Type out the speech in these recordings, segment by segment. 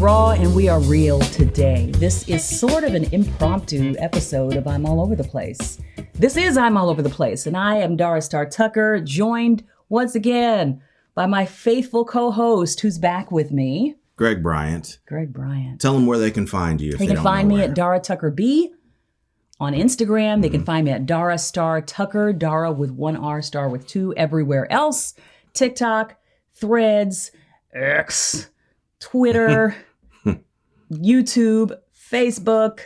raw and we are real today. This is sort of an impromptu episode of I'm All Over the Place. This is I'm All Over the Place, and I am Dara Star Tucker, joined once again by my faithful co-host who's back with me, Greg Bryant. Greg Bryant. Tell them where they can find you. They can find me at Dara Tucker B on Instagram. They can find me at Dara Star Tucker, Dara with one R, Star with two, everywhere else. TikTok, Threads, X, Twitter, YouTube, Facebook.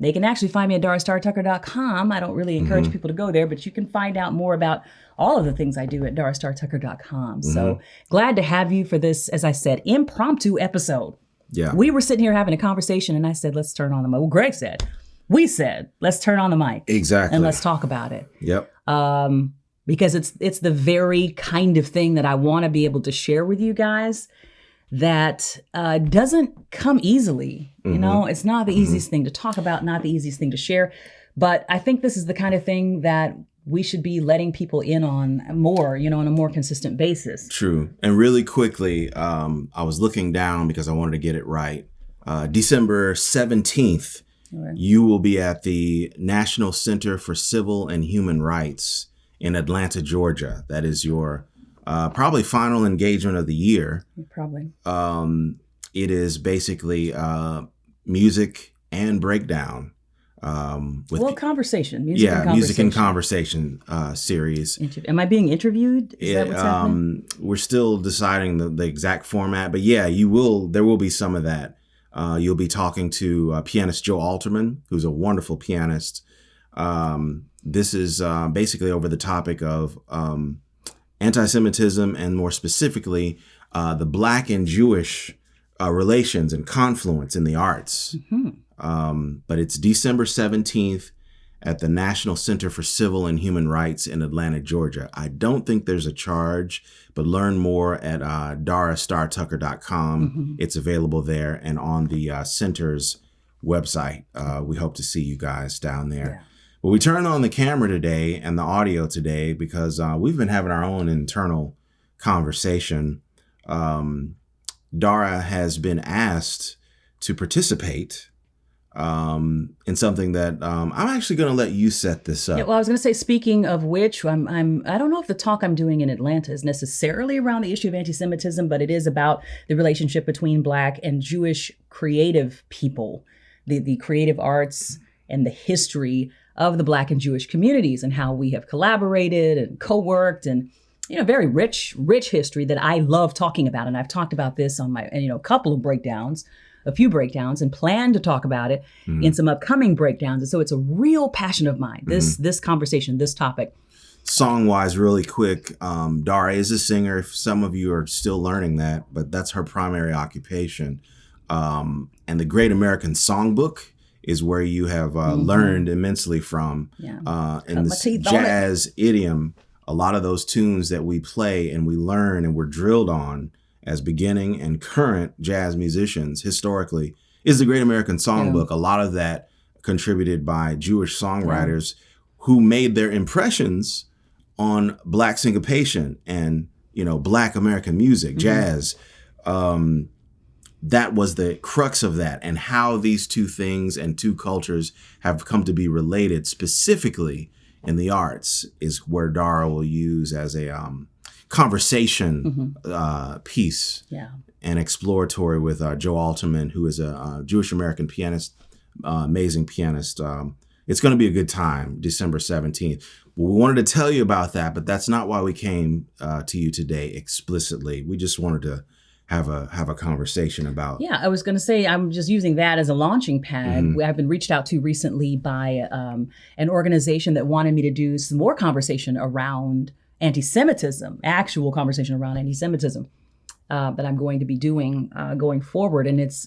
They can actually find me at darastartucker.com. I don't really encourage people to go there, but you can find out more about all of the things I do at darastartucker.com. So glad to have you for this, as I said, impromptu episode. Yeah. We were sitting here having a conversation and I said, let's turn on the mic. Well, Greg said, we said, let's turn on the mic. Exactly. And let's talk about it. Yep. Because it's the very kind of thing that I want to be able to share with you guys that doesn't come easily. You know, it's not the easiest thing to talk about, not the easiest thing to share. But I think this is the kind of thing that we should be letting people in on more, you know, on a more consistent basis. True. And really quickly, I was looking down because I wanted to get it right. December 17th, you will be at the National Center for Civil and Human Rights in Atlanta, Georgia. That is your probably final engagement of the year. Probably. It is basically music and breakdown. Conversation. Music and conversation series. Am I being interviewed? Is that what's happening? We're still deciding the exact format, but yeah, there will be some of that. You'll be talking to pianist Joe Alterman, who's a wonderful pianist. This is basically over the topic of anti-Semitism and more specifically, the Black and Jewish relations and confluence in the arts. But it's December 17th at the National Center for Civil and Human Rights in Atlanta, Georgia. I don't think there's a charge, but learn more at darastartucker.com. It's available there and on the center's website. We hope to see you guys down there. Yeah. Well, we turned on the camera today and the audio today because we've been having our own internal conversation. Dara has been asked to participate in something that I'm actually going to let you set this up. Yeah, well, I was going to say, speaking of which, I don't know if the talk I'm doing in Atlanta is necessarily around the issue of anti-Semitism, but it is about the relationship between Black and Jewish creative people, the creative arts and the history of the Black and Jewish communities and how we have collaborated and co-worked and, you know, very rich history that I love talking about. And I've talked about this on my, a few breakdowns and plan to talk about it in some upcoming breakdowns. And so it's a real passion of mine, this conversation, this topic. Song-wise, really quick, Dara is a singer. Some of you are still learning that, but that's her primary occupation. And the Great American Songbook is where you have learned immensely from. Yeah. In this jazz idiom, a lot of those tunes that we play and we learn and we're drilled on as beginning and current jazz musicians historically is the Great American Songbook. A lot of that contributed by Jewish songwriters who made their impressions on Black syncopation and, you know, Black American music, jazz. That was the crux of that, and how these two things and two cultures have come to be related specifically in the arts is where Dara will use as a conversation piece and exploratory with Joe Alterman, who is a Jewish American pianist, amazing pianist. It's going to be a good time, December 17th. Well, we wanted to tell you about that, but that's not why we came to you today explicitly. We just wanted to have a conversation about. Yeah, I was going to say, I'm just using that as a launching pad. I've been reached out to recently by an organization that wanted me to do some more conversation around anti-Semitism, actual conversation around anti-Semitism that I'm going to be doing going forward. And it's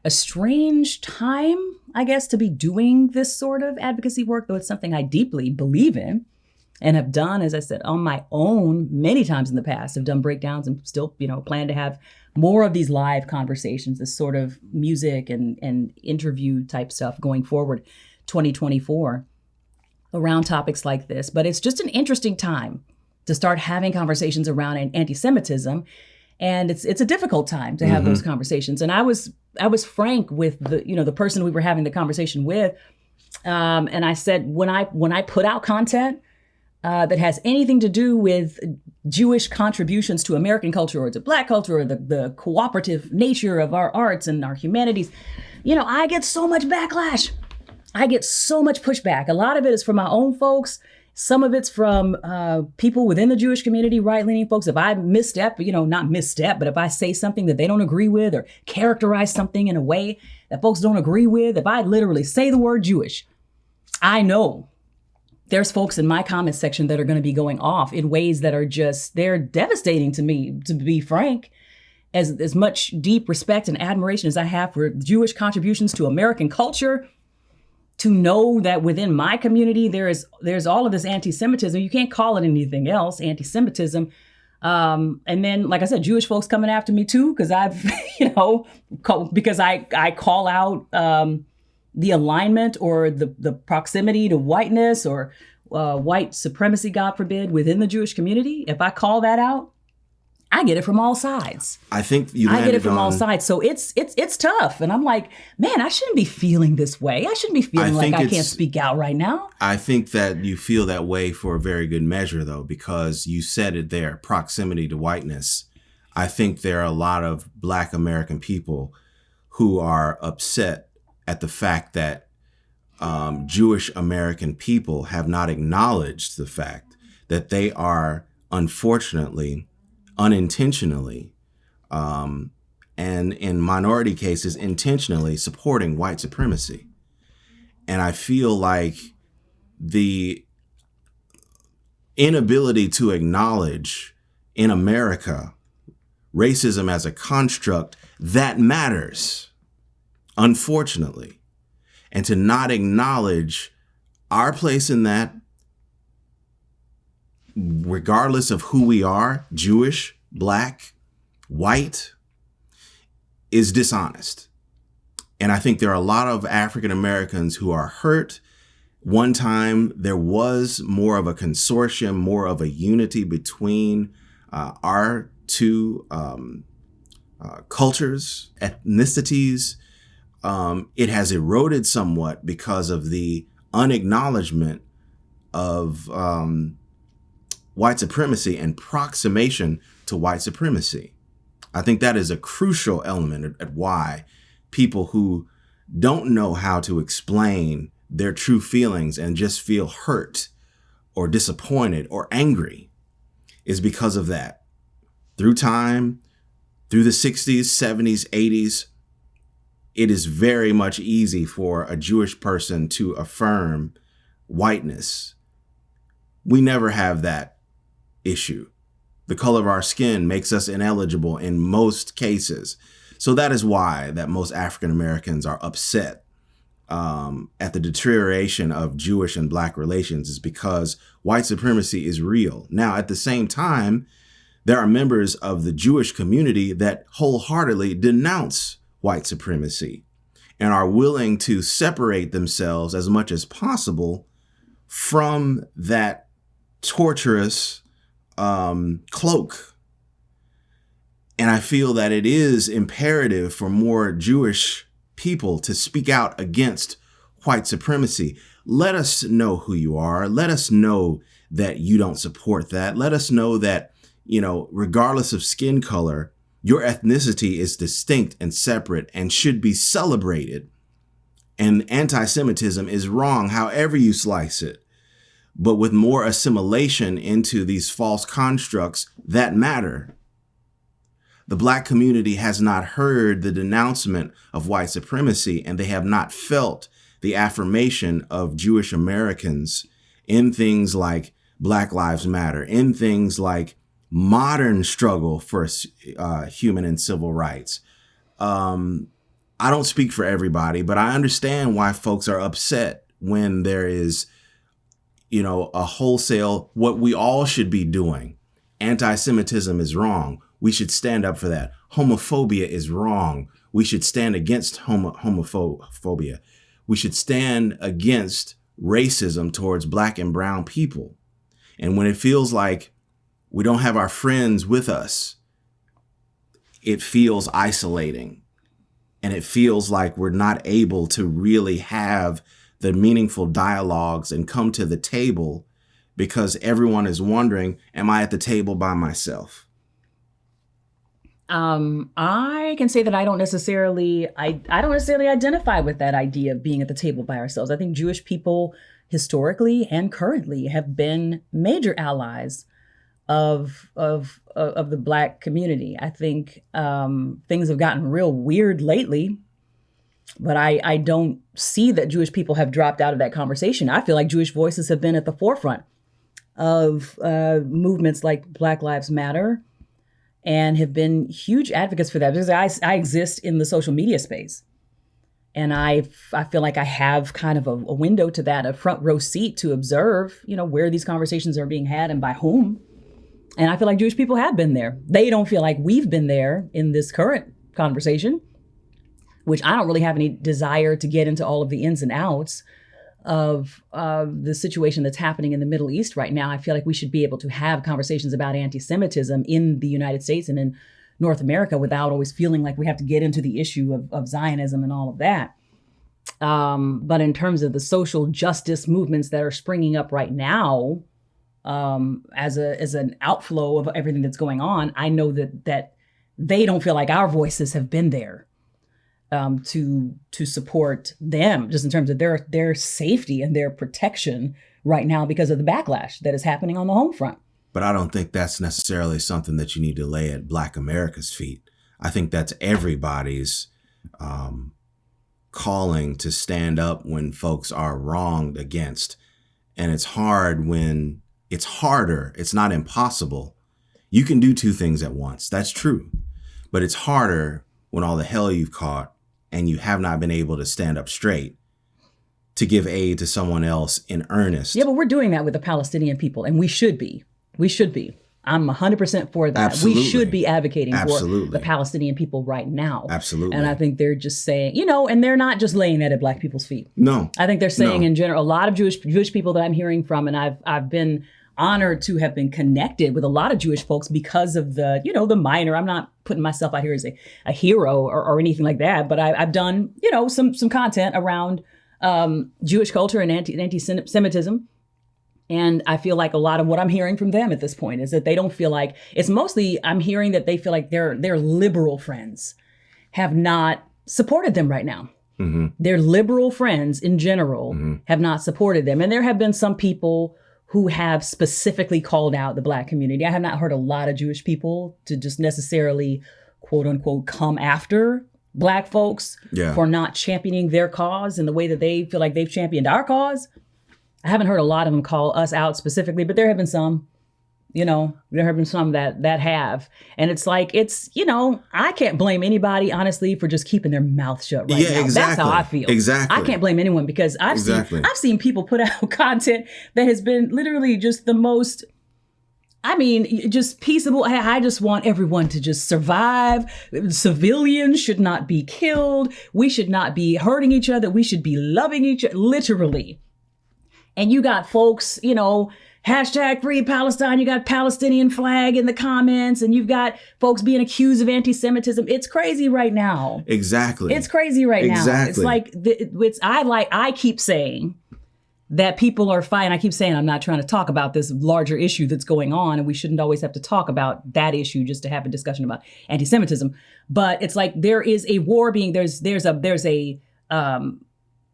a strange time, I guess, to be doing this sort of advocacy work, though it's something I deeply believe in and have done, as I said, on my own many times in the past. Have done breakdowns and still, you know, plan to have more of these live conversations, this sort of music and interview type stuff going forward, 2024, around topics like this. But it's just an interesting time to start having conversations around anti-Semitism And it's a difficult time to have those conversations. And I was frank with the person we were having the conversation with. And I said, when I put out content that has anything to do with Jewish contributions to American culture or to Black culture or the cooperative nature of our arts and our humanities, I get so much backlash. I get so much pushback. A lot of it is from my own folks. Some of it's from people within the Jewish community, right-leaning folks. If I misstep, not misstep, but if I say something that they don't agree with or characterize something in a way that folks don't agree with, if I literally say the word Jewish, I know there's folks in my comment section that are going to be going off in ways that are they're devastating to me, to be frank. As much deep respect and admiration as I have for Jewish contributions to American culture, to know that within my community, there's all of this anti-Semitism. You can't call it anything else, anti-Semitism. And then, like I said, Jewish folks coming after me too, because I've, because I call out the alignment or the proximity to whiteness or white supremacy, God forbid, within the Jewish community. If I call that out, I get it from all sides. I think I get it from all sides. So it's tough. And I'm like, man, I shouldn't be feeling this way. I shouldn't be feeling like I can't speak out right now. I think that you feel that way for a very good measure, though, because you said it there, proximity to whiteness. I think there are a lot of Black American people who are upset at the fact that Jewish American people have not acknowledged the fact that they are, unfortunately, unintentionally, and in minority cases, intentionally supporting white supremacy. And I feel like the inability to acknowledge in America racism as a construct that matters, unfortunately, and to not acknowledge our place in that, regardless of who we are, Jewish, Black, white, is dishonest. And I think there are a lot of African Americans who are hurt. One time there was more of a consortium, more of a unity between our two cultures, ethnicities. It has eroded somewhat because of the unacknowledgement of white supremacy and proximation to white supremacy. I think that is a crucial element at why people who don't know how to explain their true feelings and just feel hurt or disappointed or angry is because of that. Through time, through the 60s, 70s, 80s, it is very much easy for a Jewish person to affirm whiteness. We never have that issue. The color of our skin makes us ineligible in most cases. So that is why that most African Americans are upset at the deterioration of Jewish and Black relations, is because white supremacy is real. Now, at the same time, there are members of the Jewish community that wholeheartedly denounce white supremacy and are willing to separate themselves as much as possible from that torturous cloak. And I feel that it is imperative for more Jewish people to speak out against white supremacy. Let us know who you are. Let us know that you don't support that. Let us know that, regardless of skin color, your ethnicity is distinct and separate and should be celebrated. And anti-Semitism is wrong, however you slice it. But with more assimilation into these false constructs that matter, the Black community has not heard the denouncement of white supremacy, and they have not felt the affirmation of Jewish Americans in things like Black Lives Matter, in things like modern struggle for human and civil rights. I don't speak for everybody, but I understand why folks are upset when there is a wholesale, what we all should be doing. Anti-Semitism is wrong. We should stand up for that. Homophobia is wrong. We should stand against homophobia. We should stand against racism towards Black and brown people. And when it feels like we don't have our friends with us, it feels isolating. And it feels like we're not able to really have the meaningful dialogues and come to the table because everyone is wondering, am I at the table by myself? I can say that I don't necessarily identify with that idea of being at the table by ourselves. I think Jewish people historically and currently have been major allies of the Black community. I think things have gotten real weird lately, but I don't see that Jewish people have dropped out of that conversation. I feel like Jewish voices have been at the forefront of movements like Black Lives Matter and have been huge advocates for that, because I exist in the social media space. And I feel like I have kind of a window to that, a front row seat to observe, where these conversations are being had and by whom. And I feel like Jewish people have been there. They don't feel like we've been there in this current conversation, which I don't really have any desire to get into all of the ins and outs of the situation that's happening in the Middle East right now. I feel like we should be able to have conversations about anti-Semitism in the United States and in North America without always feeling like we have to get into the issue of Zionism and all of that. But in terms of the social justice movements that are springing up right now, as an outflow of everything that's going on, I know that they don't feel like our voices have been there to support them, just in terms of their safety and their protection right now because of the backlash that is happening on the home front. But I don't think that's necessarily something that you need to lay at Black America's feet. I think that's everybody's calling to stand up when folks are wronged against. And it's hard when it's harder. It's not impossible. You can do two things at once. That's true. But it's harder when all the hell you've caught and you have not been able to stand up straight to give aid to someone else in earnest. Yeah, but we're doing that with the Palestinian people, and we should be. We should be. I'm 100% for that. Absolutely. We should be advocating Absolutely. for the Palestinian people right now. Absolutely. And I think they're just saying, and they're not just laying that at Black people's feet. No. I think they're saying in general, a lot of Jewish people that I'm hearing from, and I've been honored to have been connected with a lot of Jewish folks because of the, the minor. I'm not putting myself out here as a hero or anything like that, but I've done, some content around Jewish culture and anti-Semitism. And I feel like a lot of what I'm hearing from them at this point is that they don't feel like, it's mostly, I'm hearing that they feel like their liberal friends have not supported them right now. Mm-hmm. Their liberal friends in general have not supported them. And there have been some people who have specifically called out the Black community. I have not heard a lot of Jewish people to just necessarily, quote unquote, come after Black folks for not championing their cause in the way that they feel like they've championed our cause. I haven't heard a lot of them call us out specifically, but there have been some, there have been some that have. And it's like, I can't blame anybody, honestly, for just keeping their mouth shut right now. Exactly. That's how I feel. Exactly. I can't blame anyone because I've seen people put out content that has been literally just the most, just peaceable. I just want everyone to just survive. Civilians should not be killed. We should not be hurting each other. We should be loving each other, literally. And you got folks, hashtag free Palestine, you got Palestinian flag in the comments, and you've got folks being accused of anti-Semitism. It's crazy right now. Exactly. It's crazy right now. It's like, I keep saying that people are fighting. I keep saying I'm not trying to talk about this larger issue that's going on, and we shouldn't always have to talk about that issue just to have a discussion about anti-Semitism. But it's like there is a war being,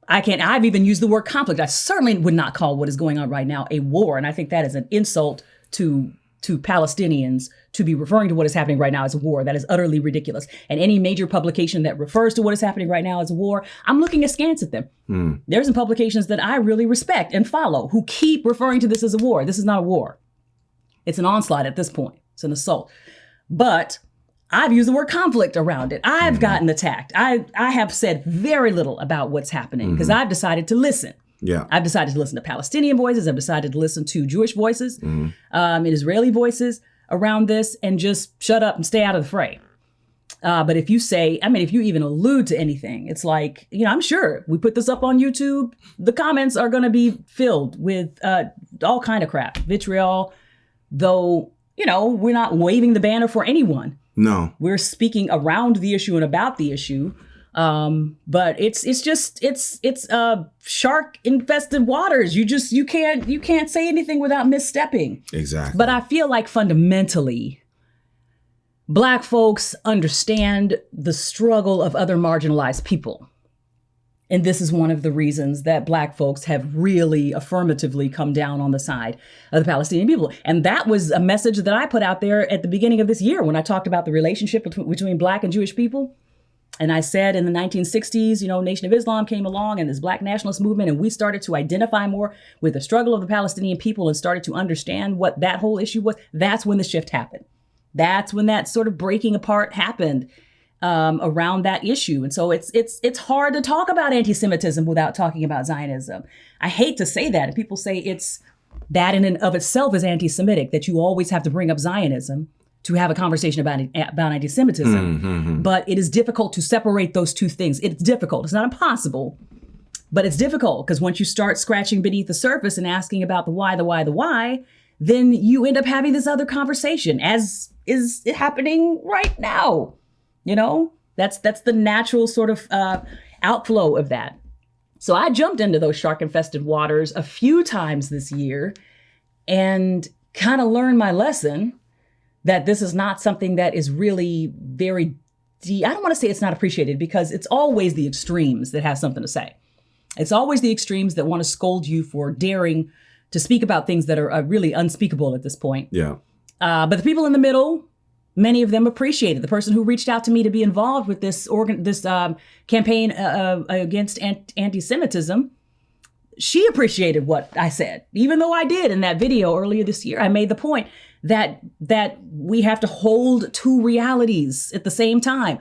I've even used the word conflict. I certainly would not call what is going on right now a war. And I think that is an insult to Palestinians to be referring to what is happening right now as a war. That is utterly ridiculous. And any major publication that refers to what is happening right now as a war, I'm looking askance at them. There's some publications that I really respect and follow who keep referring to this as a war. This is not a war. It's an onslaught at this point. It's an assault. But I've used the word conflict around it. I've gotten attacked. I have said very little about what's happening because I've decided to listen. Yeah, I've decided to listen to Palestinian voices. I've decided to listen to Jewish voices, and Israeli voices around this, and just shut up and stay out of the fray. But if you say, if you even allude to anything, it's like, I'm sure we put this up on YouTube. The comments are going to be filled with all kind of crap, vitriol, though, we're not waving the banner for anyone No. We're speaking around the issue and about the issue. But it's shark infested waters. You can't say anything without misstepping. Exactly. But I feel like fundamentally, Black folks understand the struggle of other marginalized people. And this is one of the reasons that Black folks have really affirmatively come down on the side of the Palestinian people. And that was a message that I put out there at the beginning of this year when I talked about the relationship between Black and Jewish people. And I said in the 1960s, Nation of Islam came along and this Black nationalist movement, and we started to identify more with the struggle of the Palestinian people and started to understand what that whole issue was. That's when the shift happened. That's when that sort of breaking apart happened around that issue. And so it's hard to talk about anti-Semitism without talking about Zionism. I hate to say that. And people say it's that in and of itself is anti-Semitic, that you always have to bring up Zionism to have a conversation about anti-Semitism. But it is difficult to separate those two things. It's difficult. It's not impossible, but it's difficult because once you start scratching beneath the surface and asking about the why, then you end up having this other conversation, as is happening right now. That's the natural sort of outflow of that. So I jumped into those shark-infested waters a few times this year and kind of learned my lesson that this is not something that is really very deep. I don't want to say it's not appreciated because it's always the extremes that have something to say. It's always the extremes that want to scold you for daring to speak about things that are really unspeakable at this point. Yeah. But the people in the middle, many of them appreciate it. The person who reached out to me to be involved with this campaign against anti-Semitism, she appreciated what I said. Even though I did in that video earlier this year, I made the point that we have to hold two realities at the same time.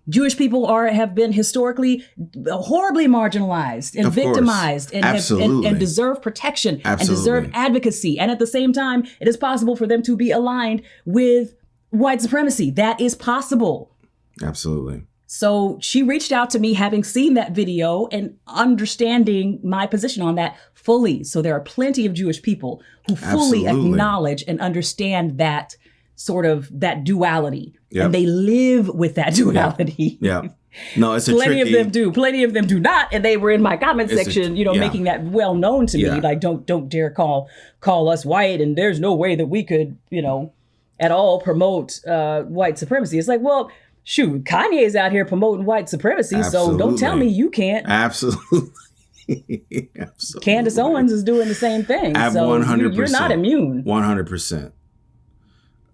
Jewish people have been historically horribly marginalized and victimized and deserve protection and deserve advocacy. And at the same time, it is possible for them to be aligned with white supremacy. That is possible. Absolutely. So she reached out to me having seen that video and understanding my position on that fully. So there are plenty of Jewish people who fully acknowledge and understand that sort of that duality. Yep. And they live with that duality. Yeah. No, it's Plenty of them do. Plenty of them do not. And they were in my comment section, making that well known to me. Like, don't dare call us white. And there's no way that we could, at all promote white supremacy. It's like, well, shoot, Kanye's out here promoting white supremacy. Absolutely. So don't tell me you can't. Absolutely. Candace Owens is doing the same thing. So 100%. You're not immune. 100%.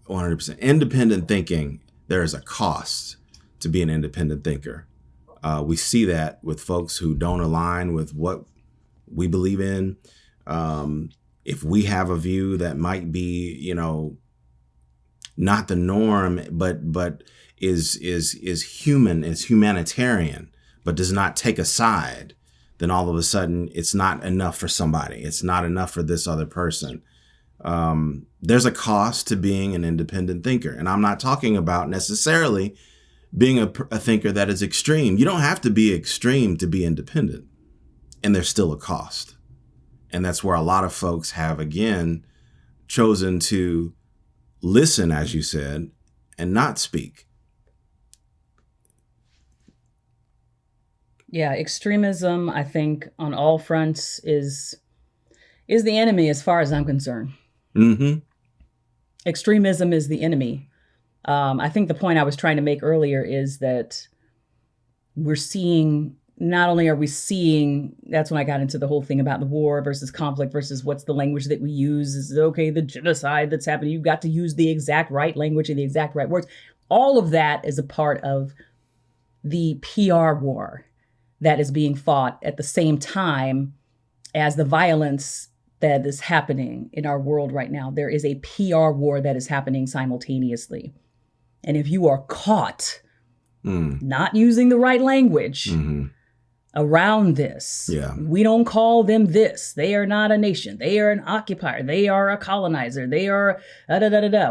100%. Independent thinking, there is a cost to be an independent thinker. We see that with folks who don't align with what we believe in. If we have a view that might be, not the norm, but is human, is humanitarian, but does not take a side, then all of a sudden it's not enough for somebody. It's not enough for this other person. There's a cost to being an independent thinker. And I'm not talking about necessarily being a thinker that is extreme. You don't have to be extreme to be independent. And there's still a cost. And that's where a lot of folks have, again, chosen to listen, as you said, and not speak. Yeah, extremism, I think, on all fronts is the enemy as far as I'm concerned. Mm-hmm. Extremism is the enemy. I think the point I was trying to make earlier is that not only are we seeing, that's when I got into the whole thing about the war versus conflict versus what's the language that we use. Is it okay, the genocide that's happening? You've got to use the exact right language and the exact right words. All of that is a part of the PR war that is being fought at the same time as the violence that is happening in our world right now. There is a PR war that is happening simultaneously. And if you are caught not using the right language around this, we don't call them this. They are not a nation. They are an occupier. They are a colonizer. They are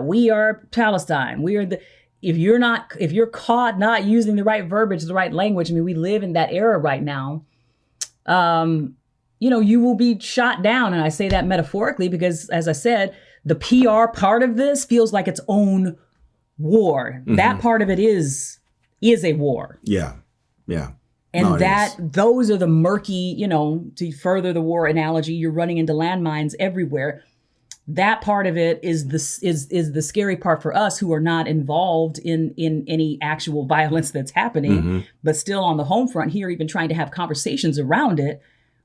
We are Palestine. We are if you're caught not using the right verbiage, the right language, I mean, we live in that era right now. You will be shot down. And I say that metaphorically because, as I said, the PR part of this feels like its own war. That part of it is a war. Yeah. Yeah. And those are the murky, to further the war analogy, you're running into landmines everywhere. That part of it is the scary part for us who are not involved in any actual violence that's happening, but still on the home front here, even trying to have conversations around it.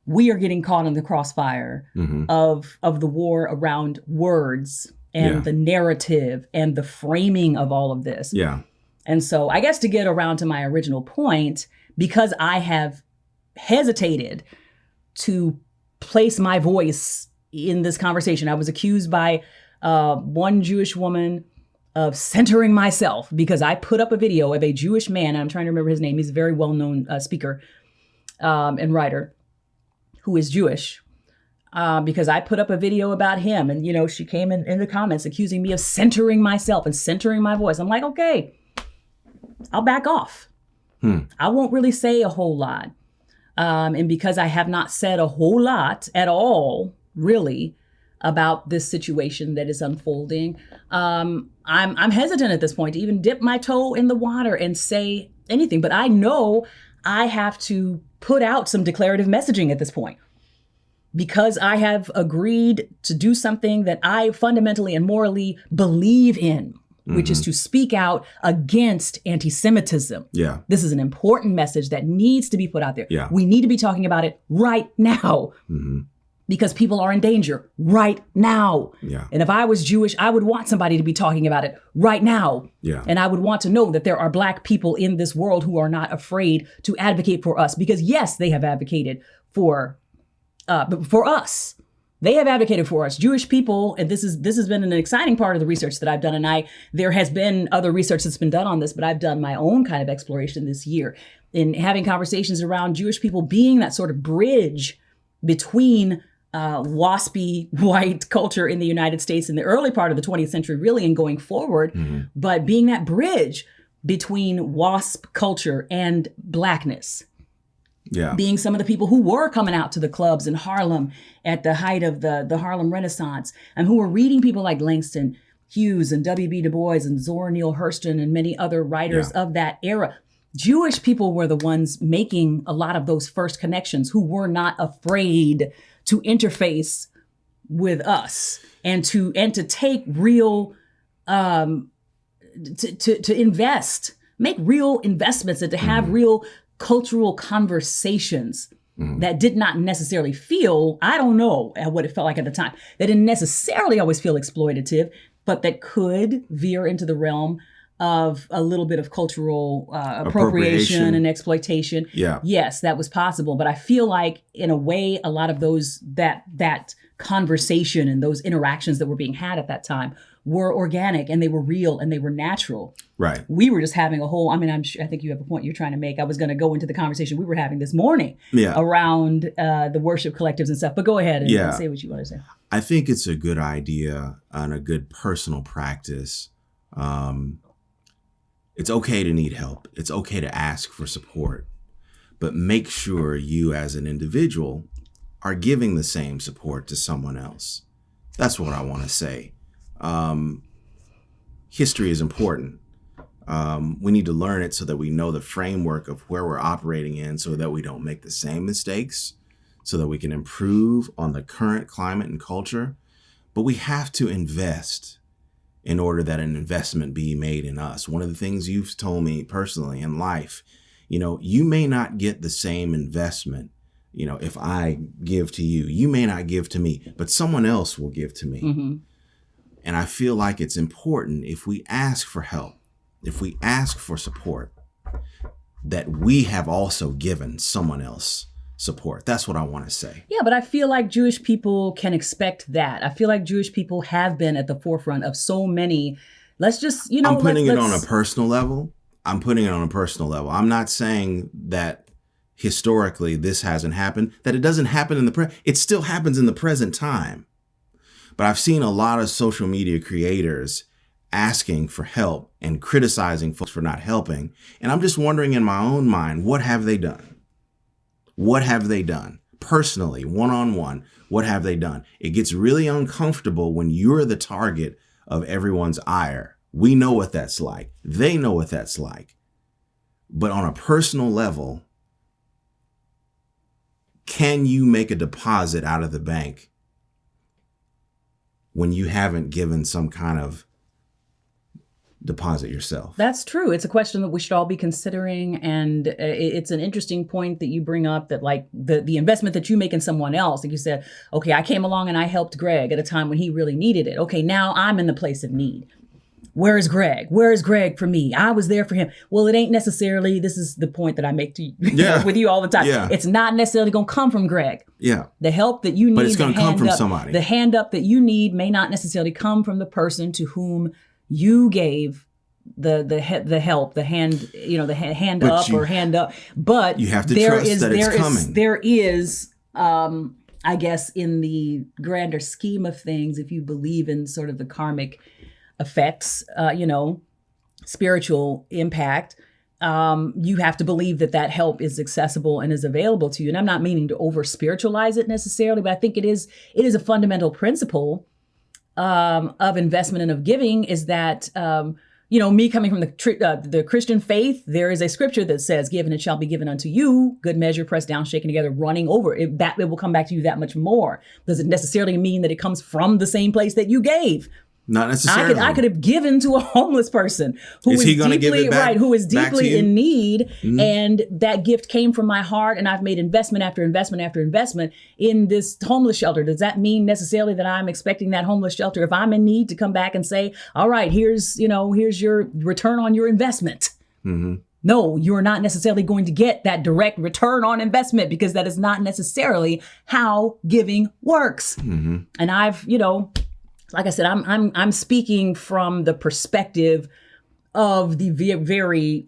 We are getting caught in the crossfire of the war around words and the narrative and the framing of all of this. Yeah. And so I guess to get around to my original point, because I have hesitated to place my voice in this conversation, I was accused by one Jewish woman of centering myself because I put up a video of a Jewish man, and I'm trying to remember his name. He's a very well-known speaker and writer who is Jewish, because I put up a video about him. And, she came in the comments accusing me of centering myself and centering my voice. I'm like, okay, I'll back off. I won't really say a whole lot. And because I have not said a whole lot at all, really, about this situation that is unfolding, I'm hesitant at this point to even dip my toe in the water and say anything. But I know I have to put out some declarative messaging at this point, because I have agreed to do something that I fundamentally and morally believe in, which is to speak out against anti-Semitism. Yeah. This is an important message that needs to be put out there. Yeah. We need to be talking about it right now, because people are in danger right now. Yeah. And if I was Jewish, I would want somebody to be talking about it right now. Yeah. And I would want to know that there are Black people in this world who are not afraid to advocate for us, because yes, they have advocated for us. They have advocated for us, Jewish people, and this has been an exciting part of the research that I've done. And there has been other research that's been done on this, but I've done my own kind of exploration this year in having conversations around Jewish people being that sort of bridge between waspy white culture in the United States in the early part of the 20th century, really, and going forward, but being that bridge between WASP culture and Blackness. Yeah. Being some of the people who were coming out to the clubs in Harlem at the height of the Harlem Renaissance, and who were reading people like Langston Hughes and W.B. Du Bois and Zora Neale Hurston and many other writers of that era. Jewish people were the ones making a lot of those first connections, who were not afraid to interface with us and to take real, to invest, make real investments, and to have real cultural conversations that did not necessarily feel, I don't know what it felt like at the time, that didn't necessarily always feel exploitative, but that could veer into the realm of a little bit of cultural appropriation and exploitation. Yeah. Yes, that was possible. But I feel like, in a way, a lot of that conversation and those interactions that were being had at that time were organic, and they were real, and they were natural. Right. We were just having a whole, I think you have a point you're trying to make. I was going to go into the conversation we were having this morning around the worship collectives and stuff. But go ahead and say what you want to say. I think it's a good idea and a good personal practice. It's okay to need help. It's okay to ask for support, but make sure you as an individual are giving the same support to someone else. That's what I want to say. History is important. We need to learn it so that we know the framework of where we're operating in, so that we don't make the same mistakes, so that we can improve on the current climate and culture. But we have to invest in order that an investment be made in us. One of the things you've told me personally in life, you may not get the same investment. If I give to you, you may not give to me, but someone else will give to me. And I feel like it's important, if we ask for help, if we ask for support, that we have also given someone else support. That's what I want to say. Yeah, but I feel like Jewish people can expect that. I feel like Jewish people have been at the forefront of so many. Let's just, I'm putting it on a personal level. I'm not saying that historically this hasn't happened, that it doesn't happen in the present. It still happens in the present time. But I've seen a lot of social media creators asking for help and criticizing folks for not helping. And I'm just wondering in my own mind, what have they done? What have they done? Personally, one-on-one, what have they done? It gets really uncomfortable when you're the target of everyone's ire We know what that's like. They know what that's like. But on a personal level, can you make a deposit out of the bank when you haven't given some kind of deposit yourself? That's true. It's a question that we should all be considering. And it's an interesting point that you bring up, that like the investment that you make in someone else, like you said, okay, I came along and I helped Greg at a time when he really needed it. Okay, now I'm in the place of need. Where is Greg? Where is Greg for me? I was there for him. Well, it ain't necessarily, this is the point that I make to you with you all the time. Yeah. It's not necessarily going to come from Greg. Yeah. The help that you need, but it's going to come from somebody. The hand up that you need may not necessarily come from the person to whom you gave the help, the hand, the hand But up you- or hand up. But You have to trust that it's coming. There is, I guess, in the grander scheme of things, if you believe in sort of the karmic effects, spiritual impact, you have to believe that help is accessible and is available to you. And I'm not meaning to over spiritualize it necessarily, but I think it is a fundamental principle of investment and of giving, is that, me coming from the Christian faith, there is a scripture that says, "Give and it shall be given unto you, good measure, pressed down, shaken together, running over. It will come back to you that much more." Does it necessarily mean that it comes from the same place that you gave? Not necessarily. I could have given to a homeless person who Is is he gonna deeply give it back- who is back to deeply you? in need, and that gift came from my heart, and I've made investment after investment after investment in this homeless shelter. Does that mean necessarily that I'm expecting that homeless shelter, if I'm in need, to come back and say, "All right, here's your return on your investment"? Mm-hmm. No, you're not necessarily going to get that direct return on investment, because that is not necessarily how giving works. Mm-hmm. And I've, like I said, I'm speaking from the perspective of the very,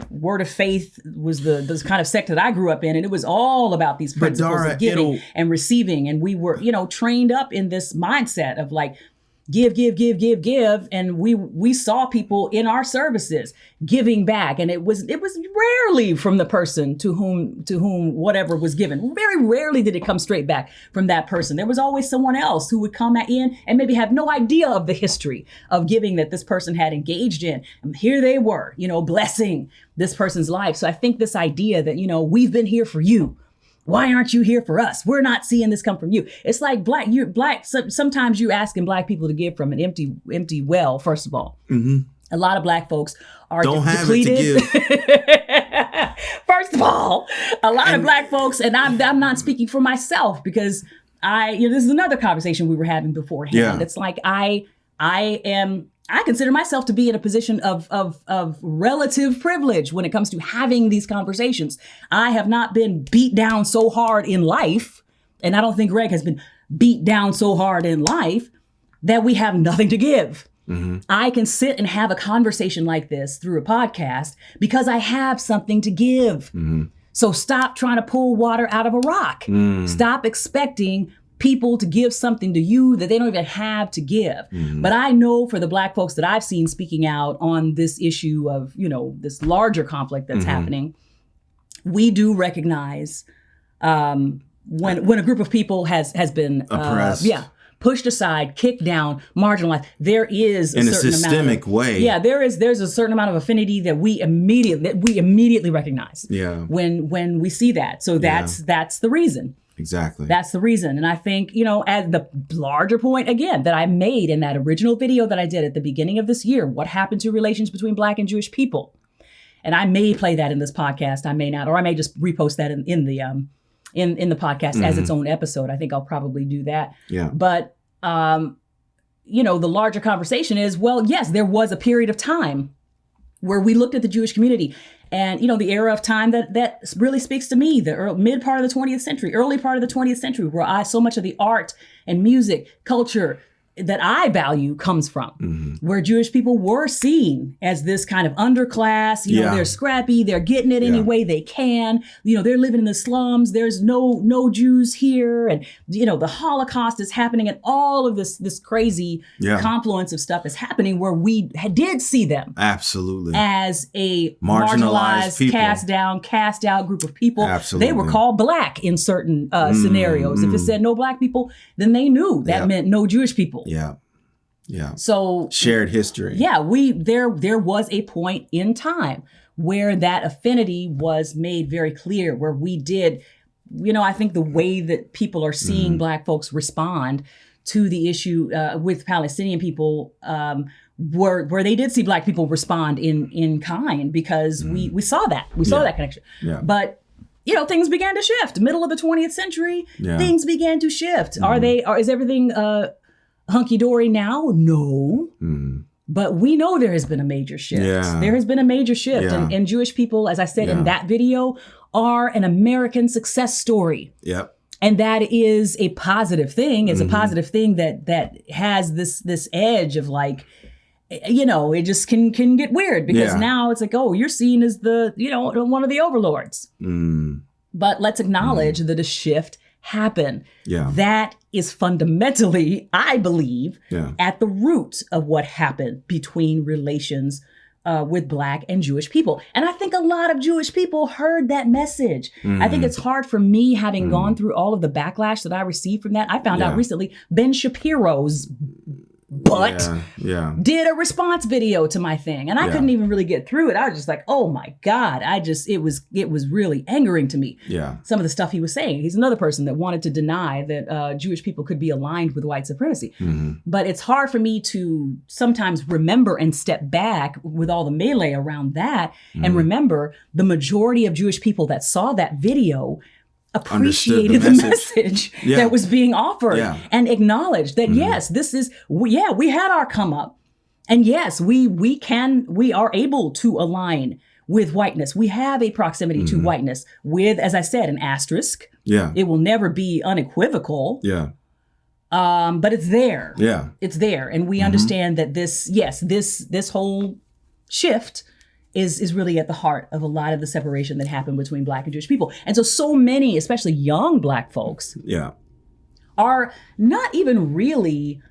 word of faith was the kind of sect that I grew up in, and it was all about these principles Dara, of giving and receiving, and we were, trained up in this mindset of like, give, and we saw people in our services giving back, and it was rarely from the person to whom whatever was given. Very rarely did it come straight back from that person. There was always someone else who would come in and maybe have no idea of the history of giving that this person had engaged in, and here they were, blessing this person's life. So I think this idea that we've been here for you. Why aren't you here for us? We're not seeing this come from you. It's like sometimes you're asking Black people to give from an empty well, first of all. Mm-hmm. A lot of Black folks are Don't have depleted. it to give. First of all, a lot of Black folks, and I'm not speaking for myself, because this is another conversation we were having beforehand. Yeah. It's like I consider myself to be in a position of relative privilege when it comes to having these conversations. I have not been beat down so hard in life, and I don't think Greg has been beat down so hard in life, that we have nothing to give. Mm-hmm. I can sit and have a conversation like this through a podcast because I have something to give. Mm-hmm. So stop trying to pull water out of a rock. Stop expecting people to give something to you that they don't even have to give. Mm-hmm. But I know for the Black folks that I've seen speaking out on this issue of, this larger conflict that's happening, we do recognize when a group of people has been oppressed. Pushed aside, kicked down, marginalized, there is in a systemic way. Yeah, there's a certain amount of affinity that we immediately recognize. Yeah. When we see that. So that's the reason. Exactly. That's the reason. And I think, as the larger point, again, that I made in that original video that I did at the beginning of this year, what happened to relations between Black and Jewish people? And I may play that in this podcast. I may not, or I may just repost that in the podcast as its own episode. I think I'll probably do that. Yeah. But, the larger conversation is, well, yes, there was a period of time where we looked at the Jewish community. And, the era of time that really speaks to me, the mid part of the 20th century, early part of the 20th century, where so much of the art and music, culture that I value comes from, where Jewish people were seen as this kind of underclass, they're scrappy, they're getting it any way they can, they're living in the slums, there's no Jews here, and, the Holocaust is happening, and all of this crazy confluence of stuff is happening, where we did see them absolutely as a marginalized people. cast out group of people. Absolutely. They were called Black in certain scenarios. If it said no Black people, then they knew that meant no Jewish people. Yeah. Yeah. So shared history. Yeah, there was a point in time where that affinity was made very clear, where we did, I think the way that people are seeing Black folks respond to the issue with Palestinian people, where they did see Black people respond in kind, because we saw that. We saw that connection. Yeah. But things began to shift. Middle of the 20th century, things began to shift. Is everything hunky-dory now? No. But we know there has been a major shift. Yeah. There has been a major shift. Yeah. And Jewish people, as I said in that video, are an American success story. Yep. And that is a positive thing. It's a positive thing that has this edge of like, it just can get weird, because now it's like, oh, you're seen as the, one of the overlords. But let's acknowledge that a shift happened. Yeah. That is fundamentally, I believe, at the root of what happened between relations with Black and Jewish people. And I think a lot of Jewish people heard that message. I think it's hard for me, having gone through all of the backlash that I received from that. I found out recently Ben Shapiro's did a response video to my thing, and I couldn't even really get through it. I was just like, oh my God, it was really angering to me. Yeah. Some of the stuff he was saying. He's another person that wanted to deny that Jewish people could be aligned with white supremacy. But it's hard for me to sometimes remember and step back with all the melee around that and remember the majority of Jewish people that saw that video appreciated the message that was being offered and acknowledged that, yes, this is, we had our come up. And yes, we are able to align with whiteness. We have a proximity to whiteness with, as I said, an asterisk. Yeah. It will never be unequivocal. Yeah. But it's there. Yeah. It's there. And we understand that this whole shift is really at the heart of a lot of the separation that happened between Black and Jewish people. And so many, especially young Black folks, are not even really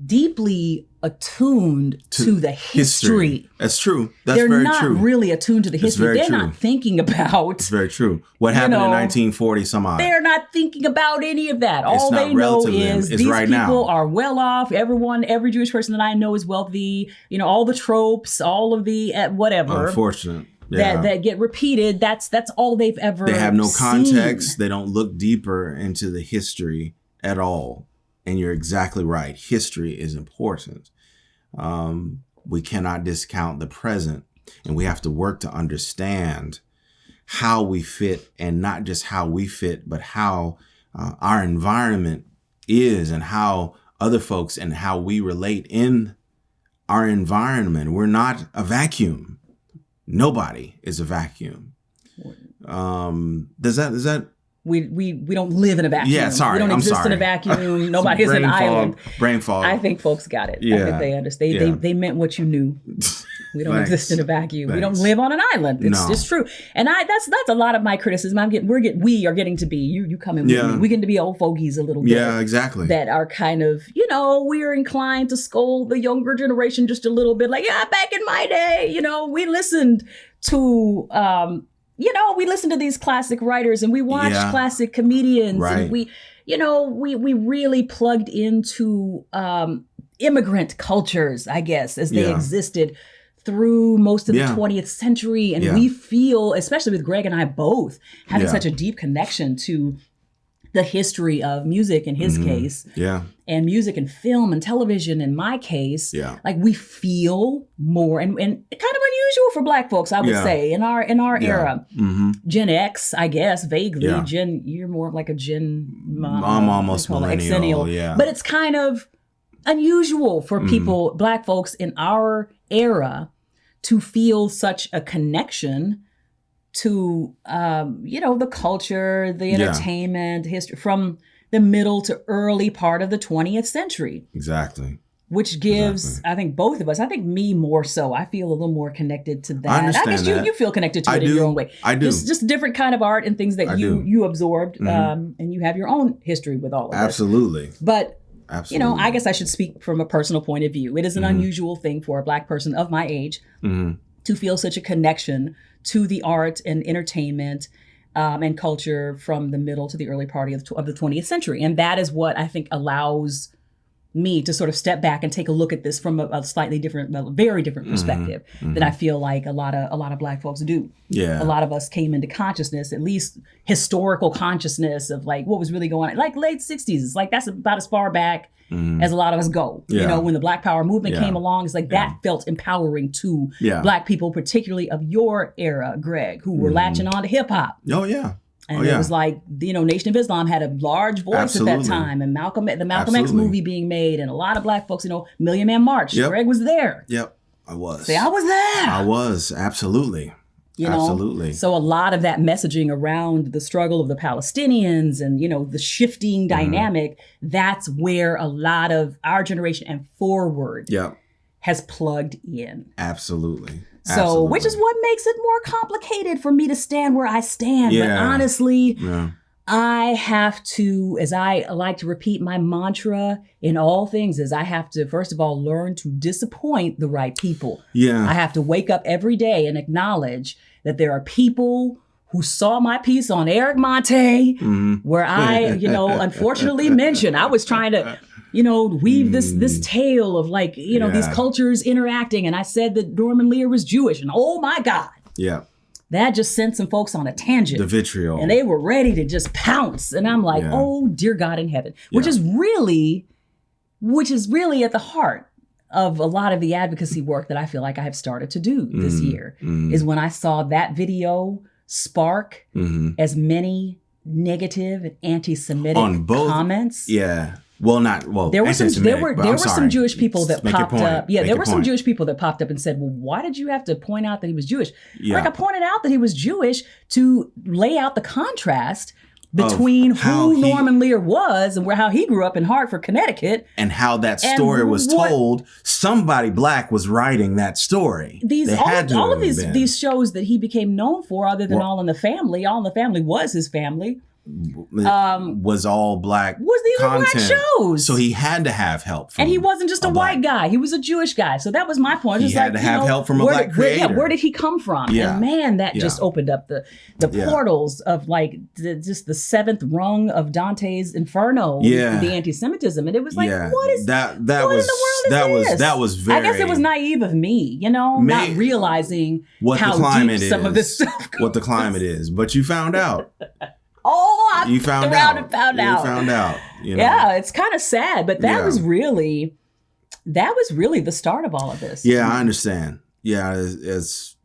deeply attuned to the history. That's true. That's very true. They're not really attuned to the history. They're not thinking about... It's very true. What happened in 1940 some odd. They're not thinking about any of that. All they know is these people are well off. Every Jewish person that I know is wealthy. All the tropes, all of the whatever. Unfortunate. That get repeated. That's all they've ever They have no context. seen. They don't look deeper into the history at all. And you're exactly right. History is important. We cannot discount the present, and we have to work to understand how we fit, and not just how we fit, but how our environment is, and how other folks and how we relate in our environment. We're not a vacuum. Nobody is a vacuum. Does that We don't live in a vacuum. Yeah, sorry. We don't exist in a vacuum. Nobody is an island. Brain fog. I think folks got it. Yeah. I think they understand. Yeah. They meant what you knew. We don't exist in a vacuum. We don't Thanks. live on an island. It's true. And that's a lot of my criticism. We are getting to be, you come in with me. We get to be old fogies a little bit. Yeah, exactly. That are kind of, we're inclined to scold the younger generation just a little bit. Like, back in my day, we listened to we listen to these classic writers, and we watch classic comedians, and we really plugged into immigrant cultures, I guess, as they existed through most of the 20th century. And we feel, especially with Greg and I both, having such a deep connection to the history of music in his case, and music and film and television in my case, like we feel more and kind of unusual for Black folks, I would say, in our era. Gen X, I guess, vaguely. Gen, you're more of like a Gen mom. I'm almost millennial, but it's kind of unusual for people, Black folks in our era, to feel such a connection to, the culture, the entertainment, history from the middle to early part of the 20th century. Exactly. Which gives, I think both of us, I think me more so, I feel a little more connected to that. I understand guess you feel connected to it in your own way. I do. Just a different kind of art and things that you absorbed, and you have your own history with all of this. Absolutely. But, I guess I should speak from a personal point of view. It is an unusual thing for a Black person of my age to feel such a connection to the art and entertainment and culture from the middle to the early part of the 20th century. And that is what I think allows me to sort of step back and take a look at this from a slightly different, a very different perspective than I feel like a lot of Black folks do. Yeah. A lot of us came into consciousness, at least historical consciousness of like what was really going on, like late 60s. It's like that's about as far back as a lot of us go. Yeah. You know, when the Black Power movement Yeah. came along, it's like that felt empowering to Black people, particularly of your era, Greg, who were latching on to hip hop. Oh, yeah. And it was like, you know, Nation of Islam had a large voice at that time, and the Malcolm X movie being made, and a lot of Black folks, you know, Million Man March. Greg was there. Yep, I was. Say, I was there. I was, absolutely. You know? Absolutely. So a lot of that messaging around the struggle of the Palestinians and, you know, the shifting dynamic, that's where a lot of our generation and forward has plugged in. Absolutely. So, which is what makes it more complicated for me to stand where I stand. But honestly, I have to, as I like to repeat my mantra in all things, is I have to, first of all, learn to disappoint the right people. I have to wake up every day and acknowledge that there are people who saw my piece on Eric Monte, where I, you know, unfortunately mentioned, I was trying to, you know, weave this tale of like, you know, these cultures interacting. And I said that Norman Lear was Jewish. And oh my God. That just sent some folks on a tangent. The vitriol. And they were ready to just pounce. And I'm like, oh, dear God in heaven. Which is really at the heart of a lot of the advocacy work that I feel like I have started to do this year, is when I saw that video spark as many negative and anti-Semitic comments. Well, there were some Jewish people that popped up. There were some Jewish people that popped up and said, well, why did you have to point out that he was Jewish? Like, I pointed out that he was Jewish to lay out the contrast between who Norman Lear was and how he grew up in Hartford, Connecticut. And how that story was told. Somebody Black was writing that story. All of these shows that he became known for, other than All in the Family was his family. Was all Black Black shows. So he had to have help from and he wasn't just a white guy, he was a Jewish guy. So that was my point. He had to have help from a Black creator. Where did he come from? And man, that just opened up the portals of like just the seventh rung of Dante's Inferno, the anti-Semitism. And it was like, what is that? What in the world is this? That was very, I guess it was naive of me, you know, not realizing how deep some of this stuff goes. What the climate is. But you found out. You found out. You know? Yeah, it's kind of sad, but that was really the start of all of this. Yeah, I understand. Yeah, it's